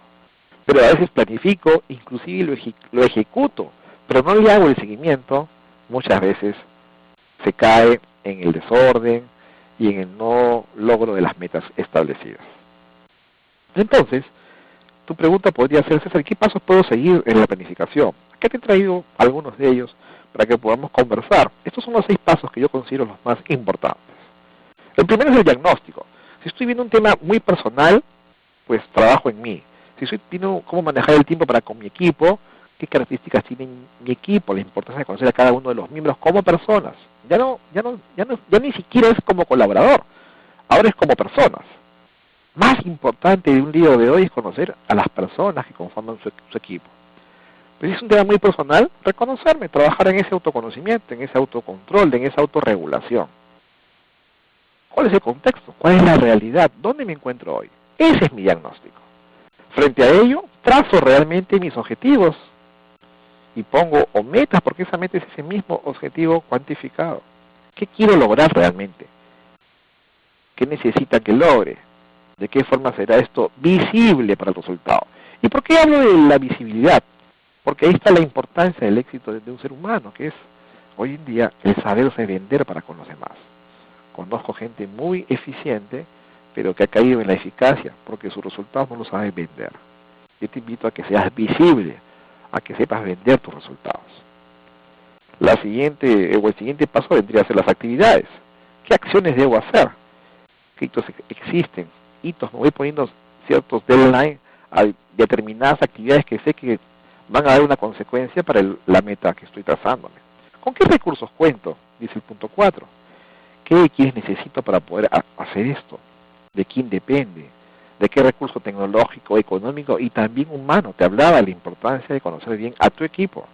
Pero a veces planifico, inclusive lo ejecuto, pero no le hago el seguimiento. Muchas veces se cae en el desorden y en el no logro de las metas establecidas. Entonces, tu pregunta podría ser, César, ¿qué pasos puedo seguir en la planificación? Acá te he traído algunos de ellos para que podamos conversar. Estos son los 6 pasos que yo considero los más importantes. El primero es el diagnóstico. Si estoy viendo un tema muy personal, pues trabajo en mí. Si estoy viendo cómo manejar el tiempo para con mi equipo, qué características tiene mi equipo, la importancia de conocer a cada uno de los miembros como personas. Ya ni siquiera es como colaborador, ahora es como personas. Más importante de un líder de hoy es conocer a las personas que conforman su equipo. Pues si es un tema muy personal, reconocerme, trabajar en ese autoconocimiento, en ese autocontrol, en esa autorregulación. ¿Cuál es el contexto? ¿Cuál es la realidad? ¿Dónde me encuentro hoy? Ese es mi diagnóstico. Frente a ello, trazo realmente mis objetivos y pongo o metas, porque esa meta es ese mismo objetivo cuantificado. ¿Qué quiero lograr realmente? ¿Qué necesita que logre? ¿De qué forma será esto visible para el resultado? ¿Y por qué hablo de la visibilidad? Porque ahí está la importancia del éxito de un ser humano, que es hoy en día el saberse vender para con los demás. Conozco gente muy eficiente, pero que ha caído en la eficacia, porque sus resultados no los sabe vender. Yo te invito a que seas visible, a que sepas vender tus resultados. El siguiente paso vendría a ser las actividades. ¿Qué acciones debo hacer? ¿Qué hitos existen? Hitos, me voy poniendo ciertos deadlines a determinadas actividades que sé que van a dar una consecuencia para la meta que estoy trazándome. ¿Con qué recursos cuento? Dice el punto 4. ¿Qué quiénes necesito para poder hacer esto? ¿De quién depende? ¿De qué recurso tecnológico, económico y también humano? Te hablaba de la importancia de conocer bien a tu equipo.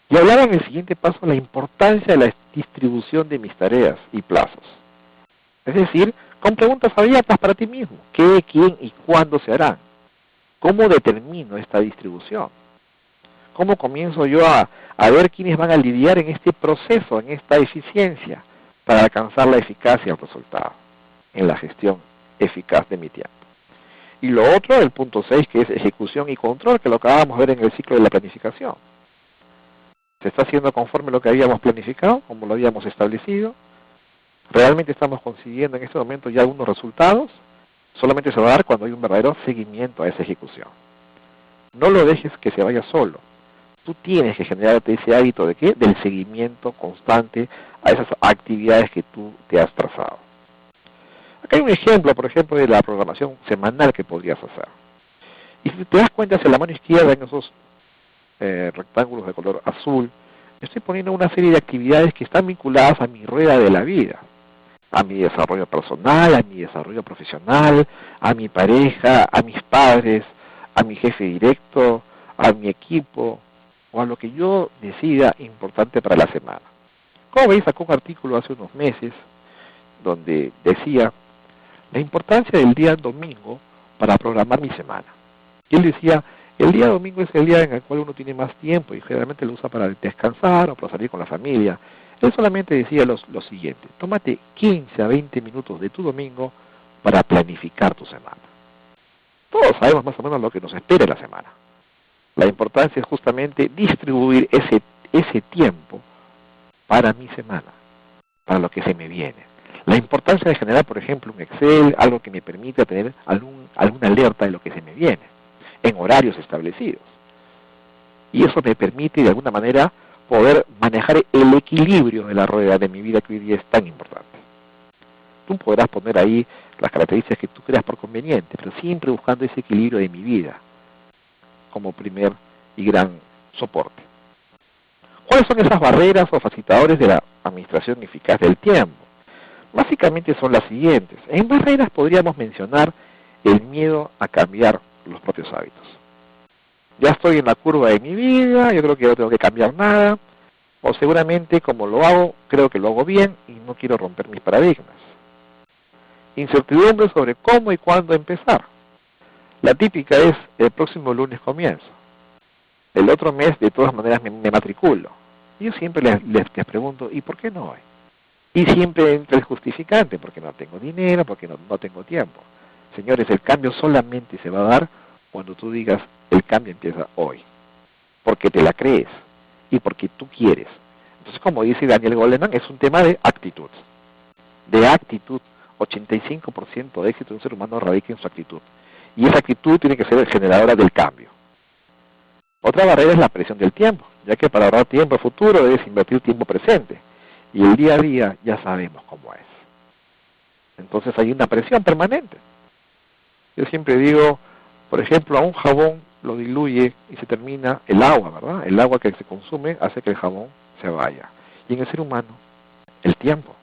Y hablaba en el siguiente paso la importancia de la distribución de mis tareas y plazos. Es decir, con preguntas abiertas para ti mismo. ¿Qué, quién y cuándo se harán? ¿Cómo determino esta distribución? ¿Cómo comienzo yo a ver quiénes van a lidiar en este proceso, en esta eficiencia, para alcanzar la eficacia y el resultado en la gestión eficaz de mi tiempo? Y lo otro, el punto 6, que es ejecución y control, que lo acabamos de ver en el ciclo de la planificación. ¿Se está haciendo conforme lo que habíamos planificado, como lo habíamos establecido? ¿Realmente estamos consiguiendo en este momento ya algunos resultados? Solamente se va a dar cuando hay un verdadero seguimiento a esa ejecución. No lo dejes que se vaya solo. Tú tienes que generarte ese hábito de ¿qué? Del seguimiento constante a esas actividades que tú te has trazado. Acá hay un ejemplo, por ejemplo, de la programación semanal que podrías hacer. Y si te das cuenta, hacia la mano izquierda, en esos rectángulos de color azul, estoy poniendo una serie de actividades que están vinculadas a mi rueda de la vida, a mi desarrollo personal, a mi desarrollo profesional, a mi pareja, a mis padres, a mi jefe directo, a mi equipo, o a lo que yo decida importante para la semana. Como veis, sacó un artículo hace unos meses donde decía la importancia del día domingo para programar mi semana. Y él decía, el día domingo es el día en el cual uno tiene más tiempo y generalmente lo usa para descansar o para salir con la familia. Él solamente decía lo siguiente, tómate 15 a 20 minutos de tu domingo para planificar tu semana. Todos sabemos más o menos lo que nos espera en la semana. La importancia es justamente distribuir ese tiempo para mi semana, para lo que se me viene. La importancia de generar, por ejemplo, un Excel, algo que me permita tener alguna alerta de lo que se me viene, en horarios establecidos. Y eso me permite, de alguna manera, poder manejar el equilibrio de la rueda de mi vida que hoy día es tan importante. Tú podrás poner ahí las características que tú creas por conveniente, pero siempre buscando ese equilibrio de mi vida como primer y gran soporte. ¿Cuáles son esas barreras o facilitadores de la administración eficaz del tiempo? Básicamente son las siguientes. En barreras podríamos mencionar el miedo a cambiar los propios hábitos. Ya estoy en la curva de mi vida, yo creo que no tengo que cambiar nada, o seguramente como lo hago, creo que lo hago bien y no quiero romper mis paradigmas. Incertidumbre sobre cómo y cuándo empezar. La típica es, el próximo lunes comienzo. El otro mes, de todas maneras, me matriculo. Y yo siempre les pregunto, ¿y por qué no hoy? Y siempre entra el justificante, porque no tengo dinero, porque no tengo tiempo. Señores, el cambio solamente se va a dar cuando tú digas, el cambio empieza hoy, porque te la crees y porque tú quieres. Entonces, como dice Daniel Goleman, es un tema de actitud. De actitud, 85% de éxito de un ser humano radica en su actitud. Y esa actitud tiene que ser generadora del cambio. Otra barrera es la presión del tiempo, ya que para ahorrar tiempo futuro debes invertir tiempo presente. Y el día a día ya sabemos cómo es. Entonces hay una presión permanente. Yo siempre digo, por ejemplo, a un jabón lo diluye y se termina el agua, ¿verdad? El agua que se consume hace que el jabón se vaya. Y en el ser humano, el tiempo.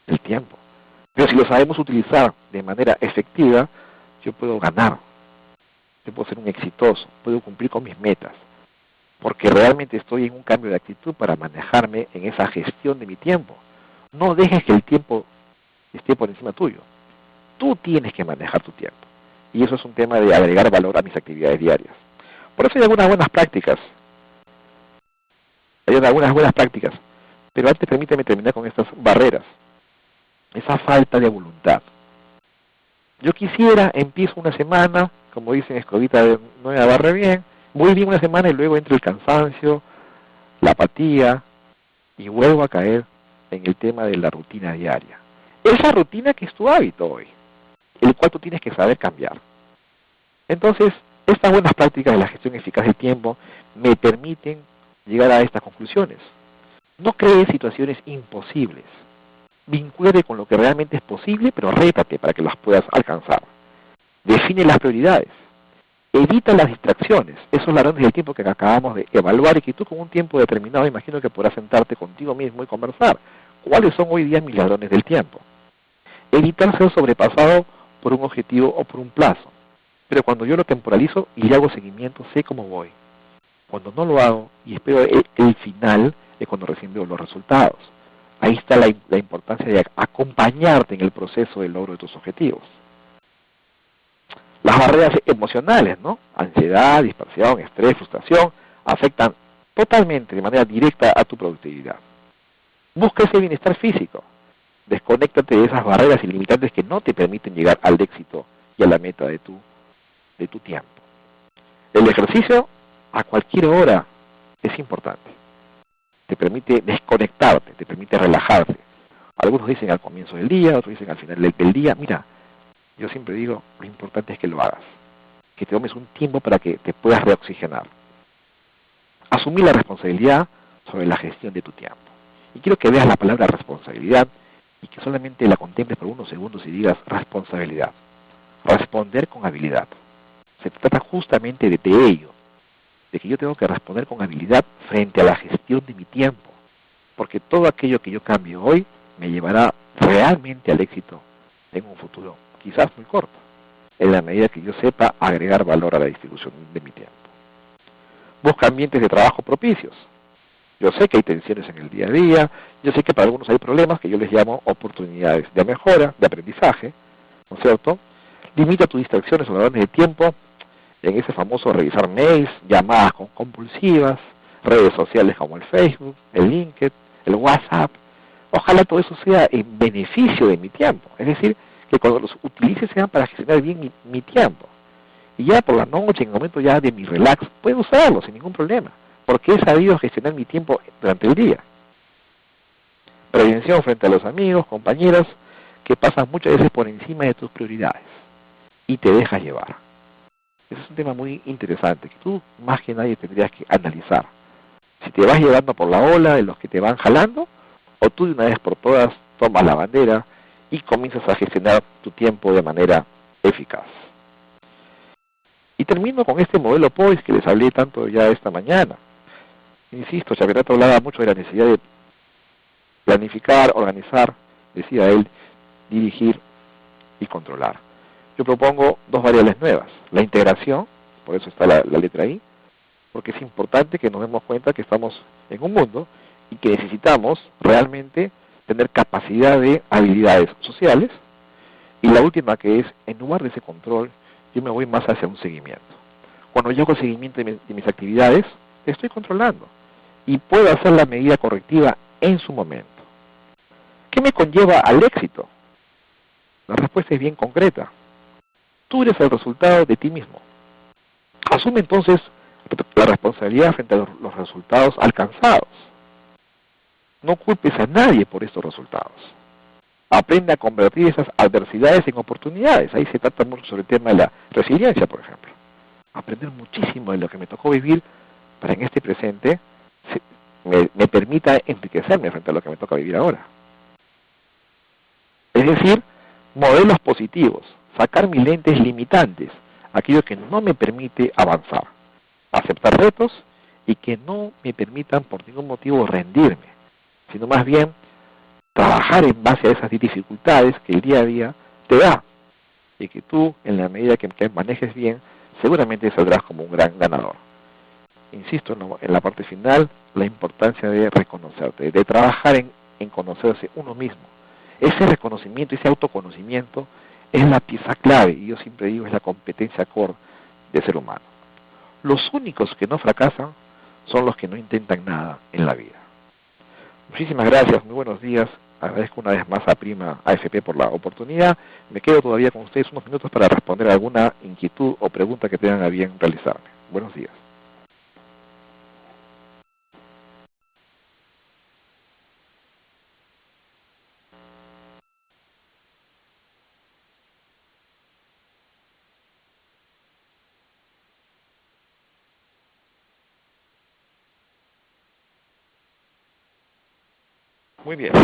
El tiempo. Pero si lo sabemos utilizar de manera efectiva, yo puedo ganar. Yo puedo ser un exitoso, puedo cumplir con mis metas. Porque realmente estoy en un cambio de actitud para manejarme en esa gestión de mi tiempo. No dejes que el tiempo esté por encima tuyo. Tú tienes que manejar tu tiempo. Y eso es un tema de agregar valor a mis actividades diarias. Por eso hay algunas buenas prácticas. Hay algunas buenas prácticas. Pero antes permíteme terminar con estas barreras. Esa falta de voluntad. Yo quisiera, empiezo una semana, como dicen escobita no me agarre bien, voy bien una semana y luego entra el cansancio, la apatía, y vuelvo a caer en el tema de la rutina diaria. Esa rutina que es tu hábito hoy, el cual tú tienes que saber cambiar. Entonces, estas buenas prácticas de la gestión eficaz del tiempo me permiten llegar a estas conclusiones. No crees situaciones imposibles. Vincúlate con lo que realmente es posible, pero rétate para que las puedas alcanzar. Define las prioridades. Evita las distracciones, esos ladrones del tiempo que acabamos de evaluar y que tú con un tiempo determinado imagino que podrás sentarte contigo mismo y conversar. ¿Cuáles son hoy día mis ladrones del tiempo? Evitar ser sobrepasado por un objetivo o por un plazo. Pero cuando yo lo temporalizo y le hago seguimiento, sé cómo voy. Cuando no lo hago y espero el final, es cuando recién veo los resultados. Ahí está la importancia de acompañarte en el proceso del logro de tus objetivos. Las barreras emocionales, ¿no? Ansiedad, dispersión, estrés, frustración, afectan totalmente, de manera directa a tu productividad. Busca ese bienestar físico. Desconéctate de esas barreras ilimitantes que no te permiten llegar al éxito y a la meta de tu tiempo. El ejercicio a cualquier hora es importante. Te permite desconectarte, te permite relajarte. Algunos dicen al comienzo del día, otros dicen al final del día. Mira, yo siempre digo, lo importante es que lo hagas. Que te tomes un tiempo para que te puedas reoxigenar. Asumir la responsabilidad sobre la gestión de tu tiempo. Y quiero que veas la palabra responsabilidad y que solamente la contemples por unos segundos y digas responsabilidad. Responder con habilidad. Se trata justamente de ello. De que yo tengo que responder con habilidad frente a la gestión de mi tiempo. Porque todo aquello que yo cambio hoy me llevará realmente al éxito en un futuro quizás muy corto, en la medida que yo sepa agregar valor a la distribución de mi tiempo. Busca ambientes de trabajo propicios. Yo sé que hay tensiones en el día a día, yo sé que para algunos hay problemas que yo les llamo oportunidades de mejora, de aprendizaje, ¿no es cierto? Limita tus distracciones o ladrones de tiempo en ese famoso revisar mails, llamadas compulsivas, redes sociales como el Facebook, el LinkedIn, el WhatsApp. Ojalá todo eso sea en beneficio de mi tiempo, es decir, que cuando los utilice sean para gestionar bien mi tiempo. Y ya por la noche, en el momento ya de mi relax, puedo usarlo sin ningún problema, porque he sabido gestionar mi tiempo durante el día. Prevención frente a los amigos, compañeros, que pasan muchas veces por encima de tus prioridades y te dejas llevar. Ese es un tema muy interesante, que tú más que nadie tendrías que analizar. Si te vas llevando por la ola de los que te van jalando, o tú de una vez por todas tomas la bandera y comienzas a gestionar tu tiempo de manera eficaz. Y termino con este modelo POIS que les hablé tanto ya esta mañana. Insisto, Chavirato hablaba mucho de la necesidad de planificar, organizar, decía él, dirigir y controlar. Yo propongo dos variables nuevas. La integración, por eso está la letra I, porque es importante que nos demos cuenta que estamos en un mundo y que necesitamos realmente tener capacidad de habilidades sociales. Y la última que es, en lugar de ese control, yo me voy más hacia un seguimiento. Cuando yo hago el seguimiento de mis actividades, estoy controlando y puedo hacer la medida correctiva en su momento. ¿Qué me conlleva al éxito? La respuesta es bien concreta. Tú eres el resultado de ti mismo. Asume entonces la responsabilidad frente a los resultados alcanzados. No culpes a nadie por estos resultados. Aprende a convertir esas adversidades en oportunidades. Ahí se trata mucho sobre el tema de la resiliencia, por ejemplo. Aprender muchísimo de lo que me tocó vivir para en este presente me permita enriquecerme frente a lo que me toca vivir ahora. Es decir, modelos positivos, sacar mis lentes limitantes, aquello que no me permite avanzar, aceptar retos y que no me permitan por ningún motivo rendirme, sino más bien trabajar en base a esas dificultades que el día a día te da y que tú, en la medida que manejes bien, seguramente saldrás como un gran ganador. Insisto en la parte final, la importancia de reconocerte, de trabajar en conocerse uno mismo. Ese reconocimiento, ese autoconocimiento es la pieza clave, y yo siempre digo es la competencia core del ser humano. Los únicos que no fracasan son los que no intentan nada en la vida. Muchísimas gracias, muy buenos días. Agradezco una vez más a Prima AFP por la oportunidad. Me quedo todavía con ustedes unos minutos para responder alguna inquietud o pregunta que tengan a bien realizarme. Buenos días. Muy bien. A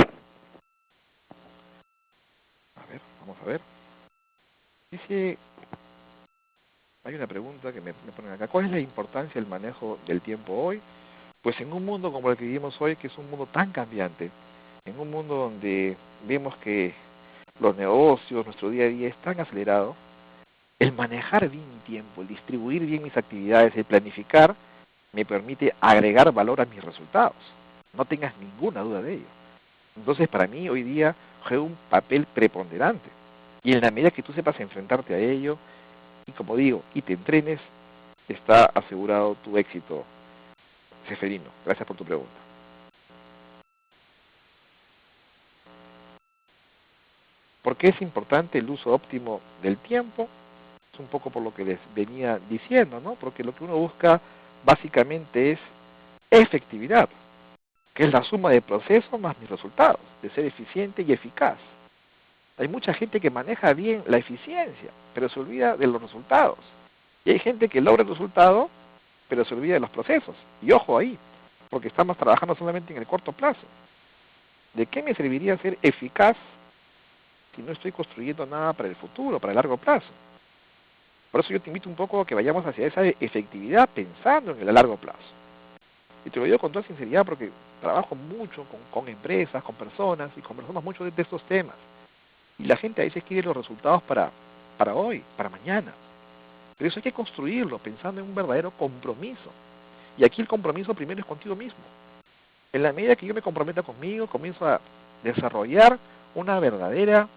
ver, vamos a ver. Dice, hay una pregunta que me ponen acá. ¿Cuál es la importancia del manejo del tiempo hoy? Pues en un mundo como el que vivimos hoy, que es un mundo tan cambiante, en un mundo donde vemos que los negocios, nuestro día a día es tan acelerado, el manejar bien mi tiempo, el distribuir bien mis actividades, el planificar, me permite agregar valor a mis resultados. No tengas ninguna duda de ello. Entonces, para mí, hoy día, juega un papel preponderante. Y en la medida que tú sepas enfrentarte a ello, y como digo, y te entrenes, está asegurado tu éxito, Seferino. Gracias por tu pregunta. ¿Por qué es importante el uso óptimo del tiempo? Es un poco por lo que les venía diciendo, ¿no? Porque lo que uno busca básicamente es efectividad, que es la suma de procesos más mis resultados, de ser eficiente y eficaz. Hay mucha gente que maneja bien la eficiencia, pero se olvida de los resultados. Y hay gente que logra el resultado, pero se olvida de los procesos. Y ojo ahí, porque estamos trabajando solamente en el corto plazo. ¿De qué me serviría ser eficaz si no estoy construyendo nada para el futuro, para el largo plazo? Por eso yo te invito un poco a que vayamos hacia esa efectividad pensando en el largo plazo. Y te lo digo con toda sinceridad porque trabajo mucho con empresas, con personas, y conversamos mucho de estos temas. Y la gente a veces quiere los resultados para hoy, para mañana. Pero eso hay que construirlo pensando en un verdadero compromiso. Y aquí el compromiso primero es contigo mismo. En la medida que yo me comprometa conmigo, comienzo a desarrollar una verdadera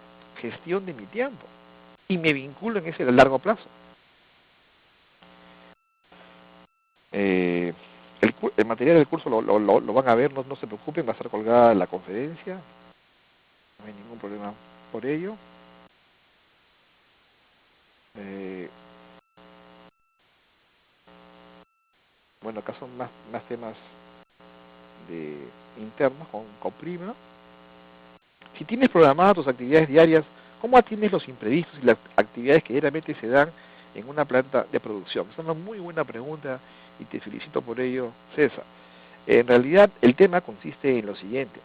gestión de mi tiempo. Y me vinculo en ese largo plazo. El material del curso lo van a ver, no se preocupen, va a estar colgada la conferencia. No hay ningún problema por ello. Bueno, acá son más temas internos con Prima. Si tienes programadas tus actividades diarias, ¿cómo atiendes los imprevistos y las actividades que diariamente se dan en una planta de producción? Es una muy buena pregunta y te felicito por ello, César. En realidad, el tema consiste en lo siguiente.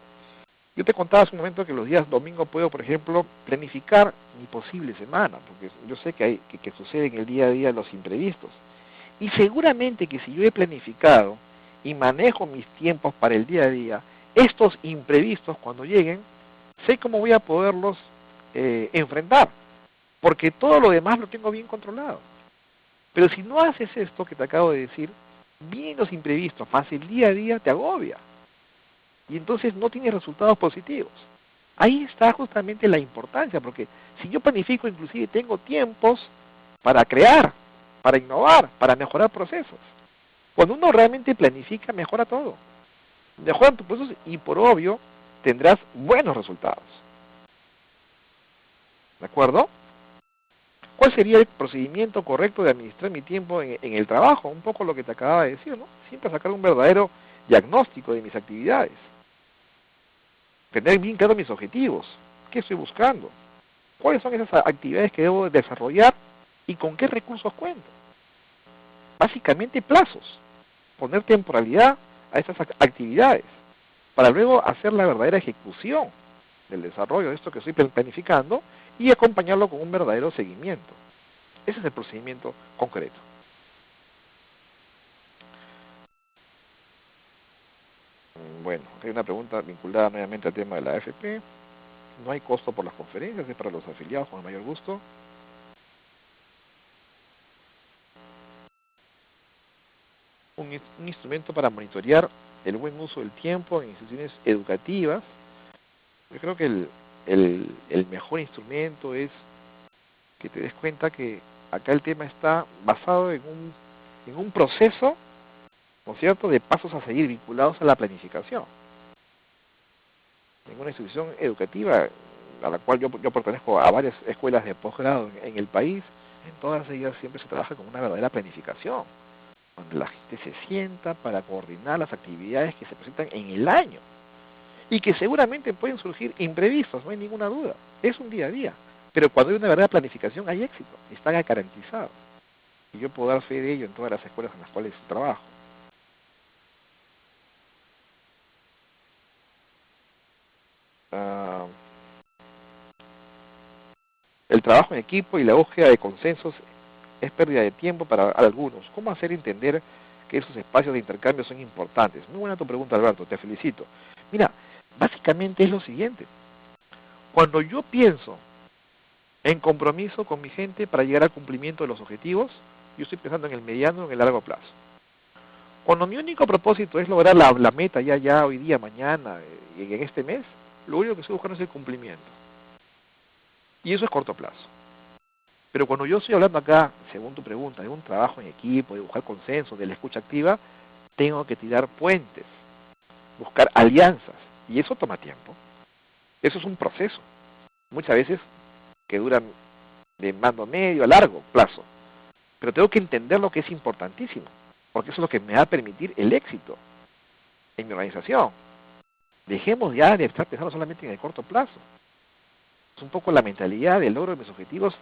Yo te contaba hace un momento que los días domingo puedo, por ejemplo, planificar mi posible semana, porque yo sé que sucede en el día a día los imprevistos. Y seguramente que si yo he planificado y manejo mis tiempos para el día a día, estos imprevistos cuando lleguen, sé cómo voy a poderlos enfrentar, porque todo lo demás lo tengo bien controlado. Pero si no haces esto que te acabo de decir, bien los imprevistos, más el día a día te agobia. Y entonces no tienes resultados positivos. Ahí está justamente la importancia, porque si yo planifico, inclusive tengo tiempos para crear, para innovar, para mejorar procesos. Cuando uno realmente planifica, mejora todo. Mejoran tus procesos y por obvio tendrás buenos resultados. ¿De acuerdo? ¿Cuál sería el procedimiento correcto de administrar mi tiempo en el trabajo? Un poco lo que te acababa de decir, ¿no? Siempre sacar un verdadero diagnóstico de mis actividades. Tener bien claro mis objetivos. ¿Qué estoy buscando? ¿Cuáles son esas actividades que debo desarrollar y con qué recursos cuento? Básicamente plazos. Poner temporalidad a esas actividades para luego hacer la verdadera ejecución del desarrollo de esto que estoy planificando y acompañarlo con un verdadero seguimiento. Ese es el procedimiento concreto. Bueno, hay una pregunta vinculada nuevamente al tema de la AFP. No hay costo por las conferencias, es para los afiliados con el mayor gusto. Un instrumento para monitorear el buen uso del tiempo en instituciones educativas. Yo creo que el mejor instrumento es que te des cuenta que acá el tema está basado en un proceso, ¿no es cierto?, de pasos a seguir vinculados a la planificación. En una institución educativa a la cual yo pertenezco a varias escuelas de posgrado en el país, en todas ellas siempre se trabaja con una verdadera planificación, donde la gente se sienta para coordinar las actividades que se presentan en el año y que seguramente pueden surgir imprevistos, no hay ninguna duda. Es un día a día. Pero cuando hay una verdadera planificación hay éxito, están garantizados. Y yo puedo dar fe de ello en todas las escuelas en las cuales trabajo. El trabajo en equipo y la búsqueda de consensos es pérdida de tiempo para algunos. ¿Cómo hacer entender que esos espacios de intercambio son importantes? Muy buena tu pregunta, Alberto, te felicito. Mira, básicamente es lo siguiente. Cuando yo pienso en compromiso con mi gente para llegar al cumplimiento de los objetivos, yo estoy pensando en el mediano y en el largo plazo. Cuando mi único propósito es lograr la meta ya, hoy día, mañana, y en este mes, lo único que estoy buscando es el cumplimiento. Y eso es corto plazo. Pero cuando yo estoy hablando acá, según tu pregunta, de un trabajo en equipo, de buscar consenso, de la escucha activa, tengo que tirar puentes, buscar alianzas, y eso toma tiempo. Eso es un proceso, muchas veces que dura de mando medio a largo plazo. Pero tengo que entender lo que es importantísimo, porque eso es lo que me va a permitir el éxito en mi organización. Dejemos ya de estar pensando solamente en el corto plazo. Es un poco la mentalidad del logro de mis objetivos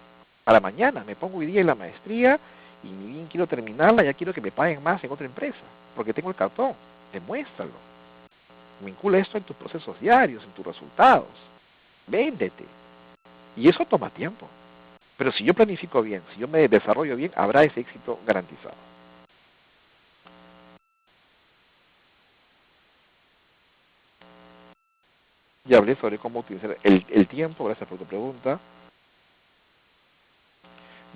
para mañana. Me pongo hoy día en la maestría y ni bien quiero terminarla, ya quiero que me paguen más en otra empresa, porque tengo el cartón. Demuéstralo. Vincula esto en tus procesos diarios, en tus resultados. Véndete. Y eso toma tiempo. Pero si yo planifico bien, si yo me desarrollo bien, habrá ese éxito garantizado. Ya hablé sobre cómo utilizar el tiempo, gracias por tu pregunta.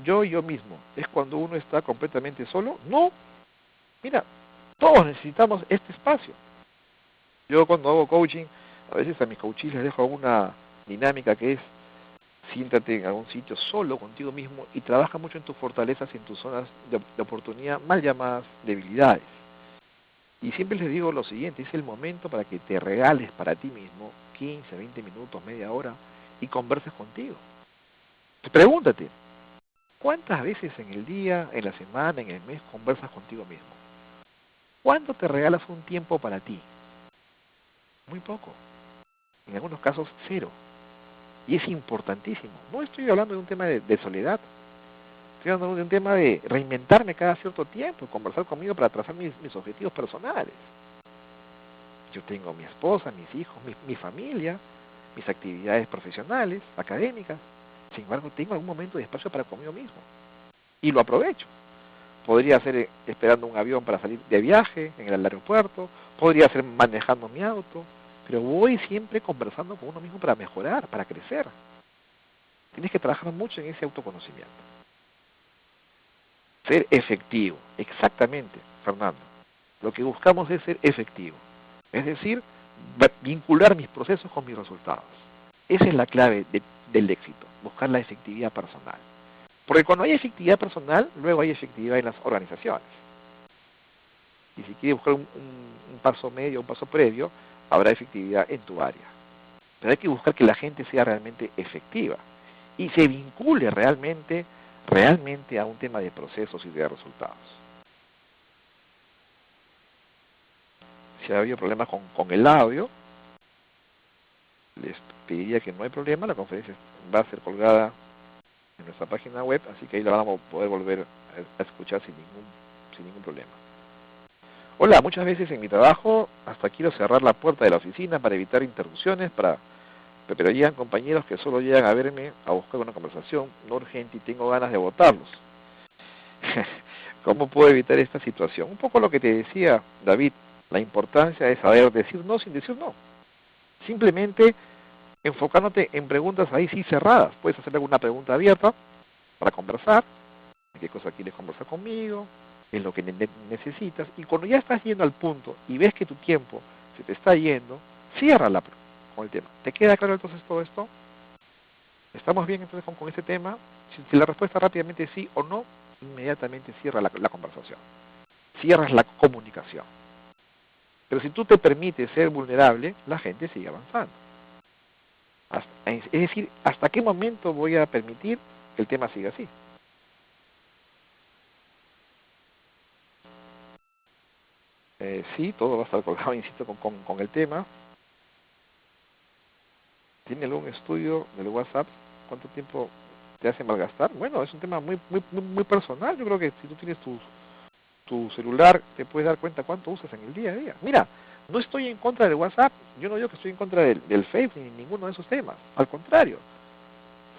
Yo mismo, ¿es cuando uno está completamente solo? No. Mira, todos necesitamos este espacio. Yo cuando hago coaching, a veces a mis coaches les dejo alguna dinámica que es siéntate en algún sitio solo contigo mismo y trabaja mucho en tus fortalezas y en tus zonas de oportunidad, mal llamadas debilidades. Y siempre les digo lo siguiente, es el momento para que te regales para ti mismo 15, 20 minutos, media hora y converses contigo. Pregúntate, ¿cuántas veces en el día, en la semana, en el mes conversas contigo mismo? ¿Cuándo te regalas un tiempo para ti? Muy poco. En algunos casos, cero. Y es importantísimo. No estoy hablando de un tema de soledad. Estoy hablando de un tema de reinventarme cada cierto tiempo, conversar conmigo para trazar mis objetivos personales. Yo tengo mi esposa, mis hijos, mi familia, mis actividades profesionales, académicas. Sin embargo, tengo algún momento de espacio para conmigo mismo. Y lo aprovecho. Podría ser esperando un avión para salir de viaje en el aeropuerto, podría ser manejando mi auto, pero voy siempre conversando con uno mismo para mejorar, para crecer. Tienes que trabajar mucho en ese autoconocimiento. Ser efectivo, exactamente, Fernando. Lo que buscamos es ser efectivo. Es decir, vincular mis procesos con mis resultados. Esa es la clave del éxito, buscar la efectividad personal. Porque cuando hay efectividad personal, luego hay efectividad en las organizaciones. Y si quieres buscar un paso medio, un paso previo, habrá efectividad en tu área. Pero hay que buscar que la gente sea realmente efectiva y se vincule realmente realmente a un tema de procesos y de resultados. Si ha habido problemas con el audio, les pediría que no hay problema, la conferencia va a ser colgada en nuestra página web, así que ahí la vamos a poder volver a escuchar sin ningún problema. Hola, muchas veces en mi trabajo hasta quiero cerrar la puerta de la oficina para evitar interrupciones, pero llegan compañeros que solo llegan a verme a buscar una conversación no urgente y tengo ganas de votarlos. ¿Cómo puedo evitar esta situación? Un poco lo que te decía David, la importancia de saber decir no sin decir no. Simplemente enfocándote en preguntas ahí sí cerradas. Puedes hacer alguna pregunta abierta para conversar, qué cosa quieres conversar conmigo, qué es lo que necesitas, y cuando ya estás yendo al punto y ves que tu tiempo se te está yendo, ciérrala con el tema. ¿Te queda claro entonces todo esto? ¿Estamos bien entonces con este tema? Si la respuesta rápidamente es sí o no, inmediatamente cierra la conversación. Cierras la comunicación. Pero si tú te permites ser vulnerable, la gente sigue avanzando. Es decir, ¿hasta qué momento voy a permitir que el tema siga así? Sí, todo va a estar colgado, insisto, con el tema. ¿Tiene algún estudio del WhatsApp? ¿Cuánto tiempo te hace malgastar? Bueno, es un tema muy personal. Yo creo que si tú tienes tu celular, te puedes dar cuenta cuánto usas en el día a día. Mira, no estoy en contra del WhatsApp. Yo no digo que estoy en contra del Facebook ni ninguno de esos temas. Al contrario,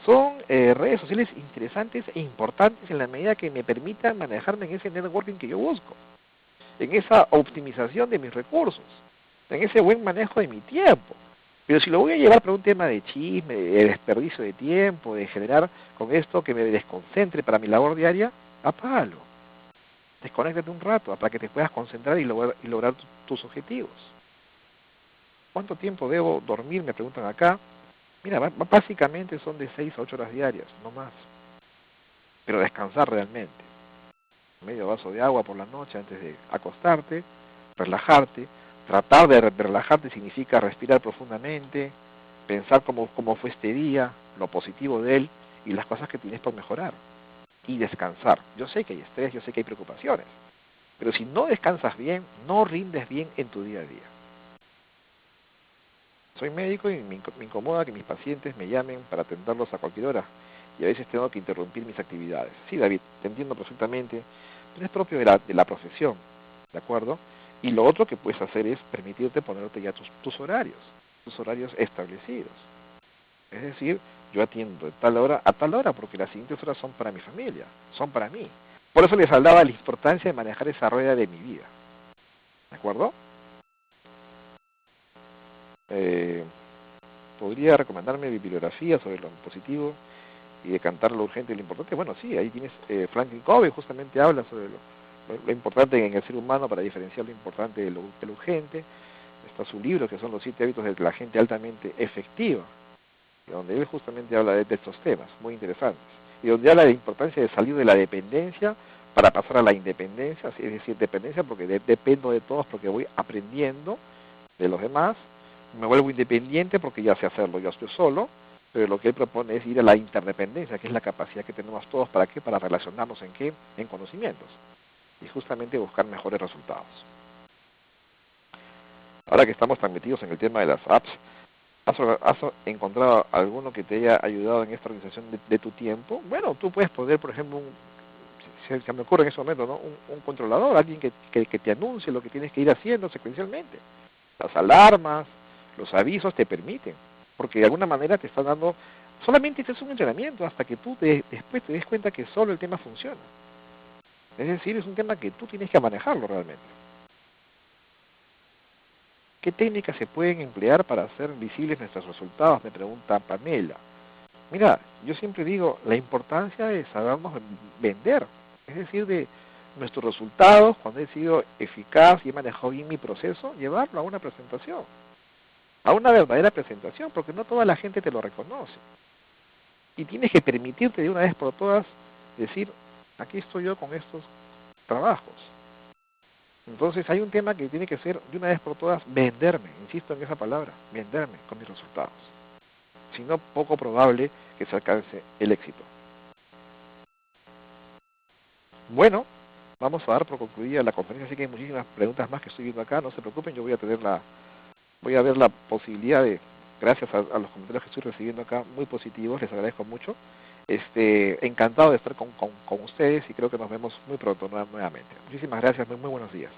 son redes sociales interesantes e importantes en la medida que me permitan manejarme en ese networking que yo busco, en esa optimización de mis recursos, en ese buen manejo de mi tiempo. Pero si lo voy a llevar para un tema de chisme, de desperdicio de tiempo, de generar con esto que me desconcentre para mi labor diaria, apágalo. Desconéctate un rato para que te puedas concentrar y lograr tus objetivos. ¿Cuánto tiempo debo dormir? Me preguntan acá. Mira, básicamente son de 6 a 8 horas diarias, no más. Pero descansar realmente. Medio vaso de agua por la noche antes de acostarte, relajarte. Tratar de relajarte significa respirar profundamente, pensar cómo fue este día, lo positivo de él y las cosas que tienes por mejorar. Y descansar. Yo sé que hay estrés, yo sé que hay preocupaciones, pero si no descansas bien, no rindes bien en tu día a día. Soy médico y me incomoda que mis pacientes me llamen para atenderlos a cualquier hora y a veces tengo que interrumpir mis actividades. Sí, David, te entiendo perfectamente, pero es propio de la profesión, ¿de acuerdo? Y lo otro que puedes hacer es permitirte ponerte ya tus horarios establecidos. Es decir, yo atiendo de tal hora a tal hora porque las siguientes horas son para mi familia, son para mí. Por eso les hablaba la importancia de manejar esa rueda de mi vida, ¿de acuerdo? ¿Podría recomendarme bibliografía sobre lo positivo y decantar lo urgente y lo importante? Bueno, sí, ahí tienes Franklin Covey, justamente habla sobre lo importante en el ser humano para diferenciar lo importante de lo urgente. Está su libro, que son los 7 hábitos de la gente altamente efectiva, donde él justamente habla de estos temas, muy interesantes, y donde habla de la importancia de salir de la dependencia para pasar a la independencia, es decir, dependencia porque dependo de todos, porque voy aprendiendo de los demás, me vuelvo independiente porque ya sé hacerlo yo estoy solo, pero lo que él propone es ir a la interdependencia, que es la capacidad que tenemos todos, ¿para qué? Para relacionarnos en qué, en conocimientos, y justamente buscar mejores resultados. Ahora que estamos tan metidos en el tema de las apps, ¿has encontrado alguno que te haya ayudado en esta organización de tu tiempo? Bueno, tú puedes poner, por ejemplo, se me ocurre en ese momento, ¿no? Un controlador, alguien que te anuncie lo que tienes que ir haciendo secuencialmente. Las alarmas, los avisos te permiten, porque de alguna manera te están dando, solamente este es un entrenamiento hasta que tú después te des cuenta que solo el tema funciona. Es decir, es un tema que tú tienes que manejarlo realmente. ¿Qué técnicas se pueden emplear para hacer visibles nuestros resultados? Me pregunta Pamela. Mira, yo siempre digo, la importancia de sabernos vender, es decir, de nuestros resultados, cuando he sido eficaz y he manejado bien mi proceso, llevarlo a una presentación, a una verdadera presentación, porque no toda la gente te lo reconoce. Y tienes que permitirte de una vez por todas decir, aquí estoy yo con estos trabajos. Entonces hay un tema que tiene que ser de una vez por todas venderme, insisto en esa palabra, venderme con mis resultados. Si no, poco probable que se alcance el éxito. bueno, vamos a dar por concluida la conferencia, así que hay muchísimas preguntas más que estoy viendo acá, no se preocupen, yo voy a ver la posibilidad de, gracias a los comentarios que estoy recibiendo acá, muy positivos, les agradezco mucho. Encantado de estar con ustedes y creo que nos vemos muy pronto nuevamente. Muchísimas gracias, muy buenos días.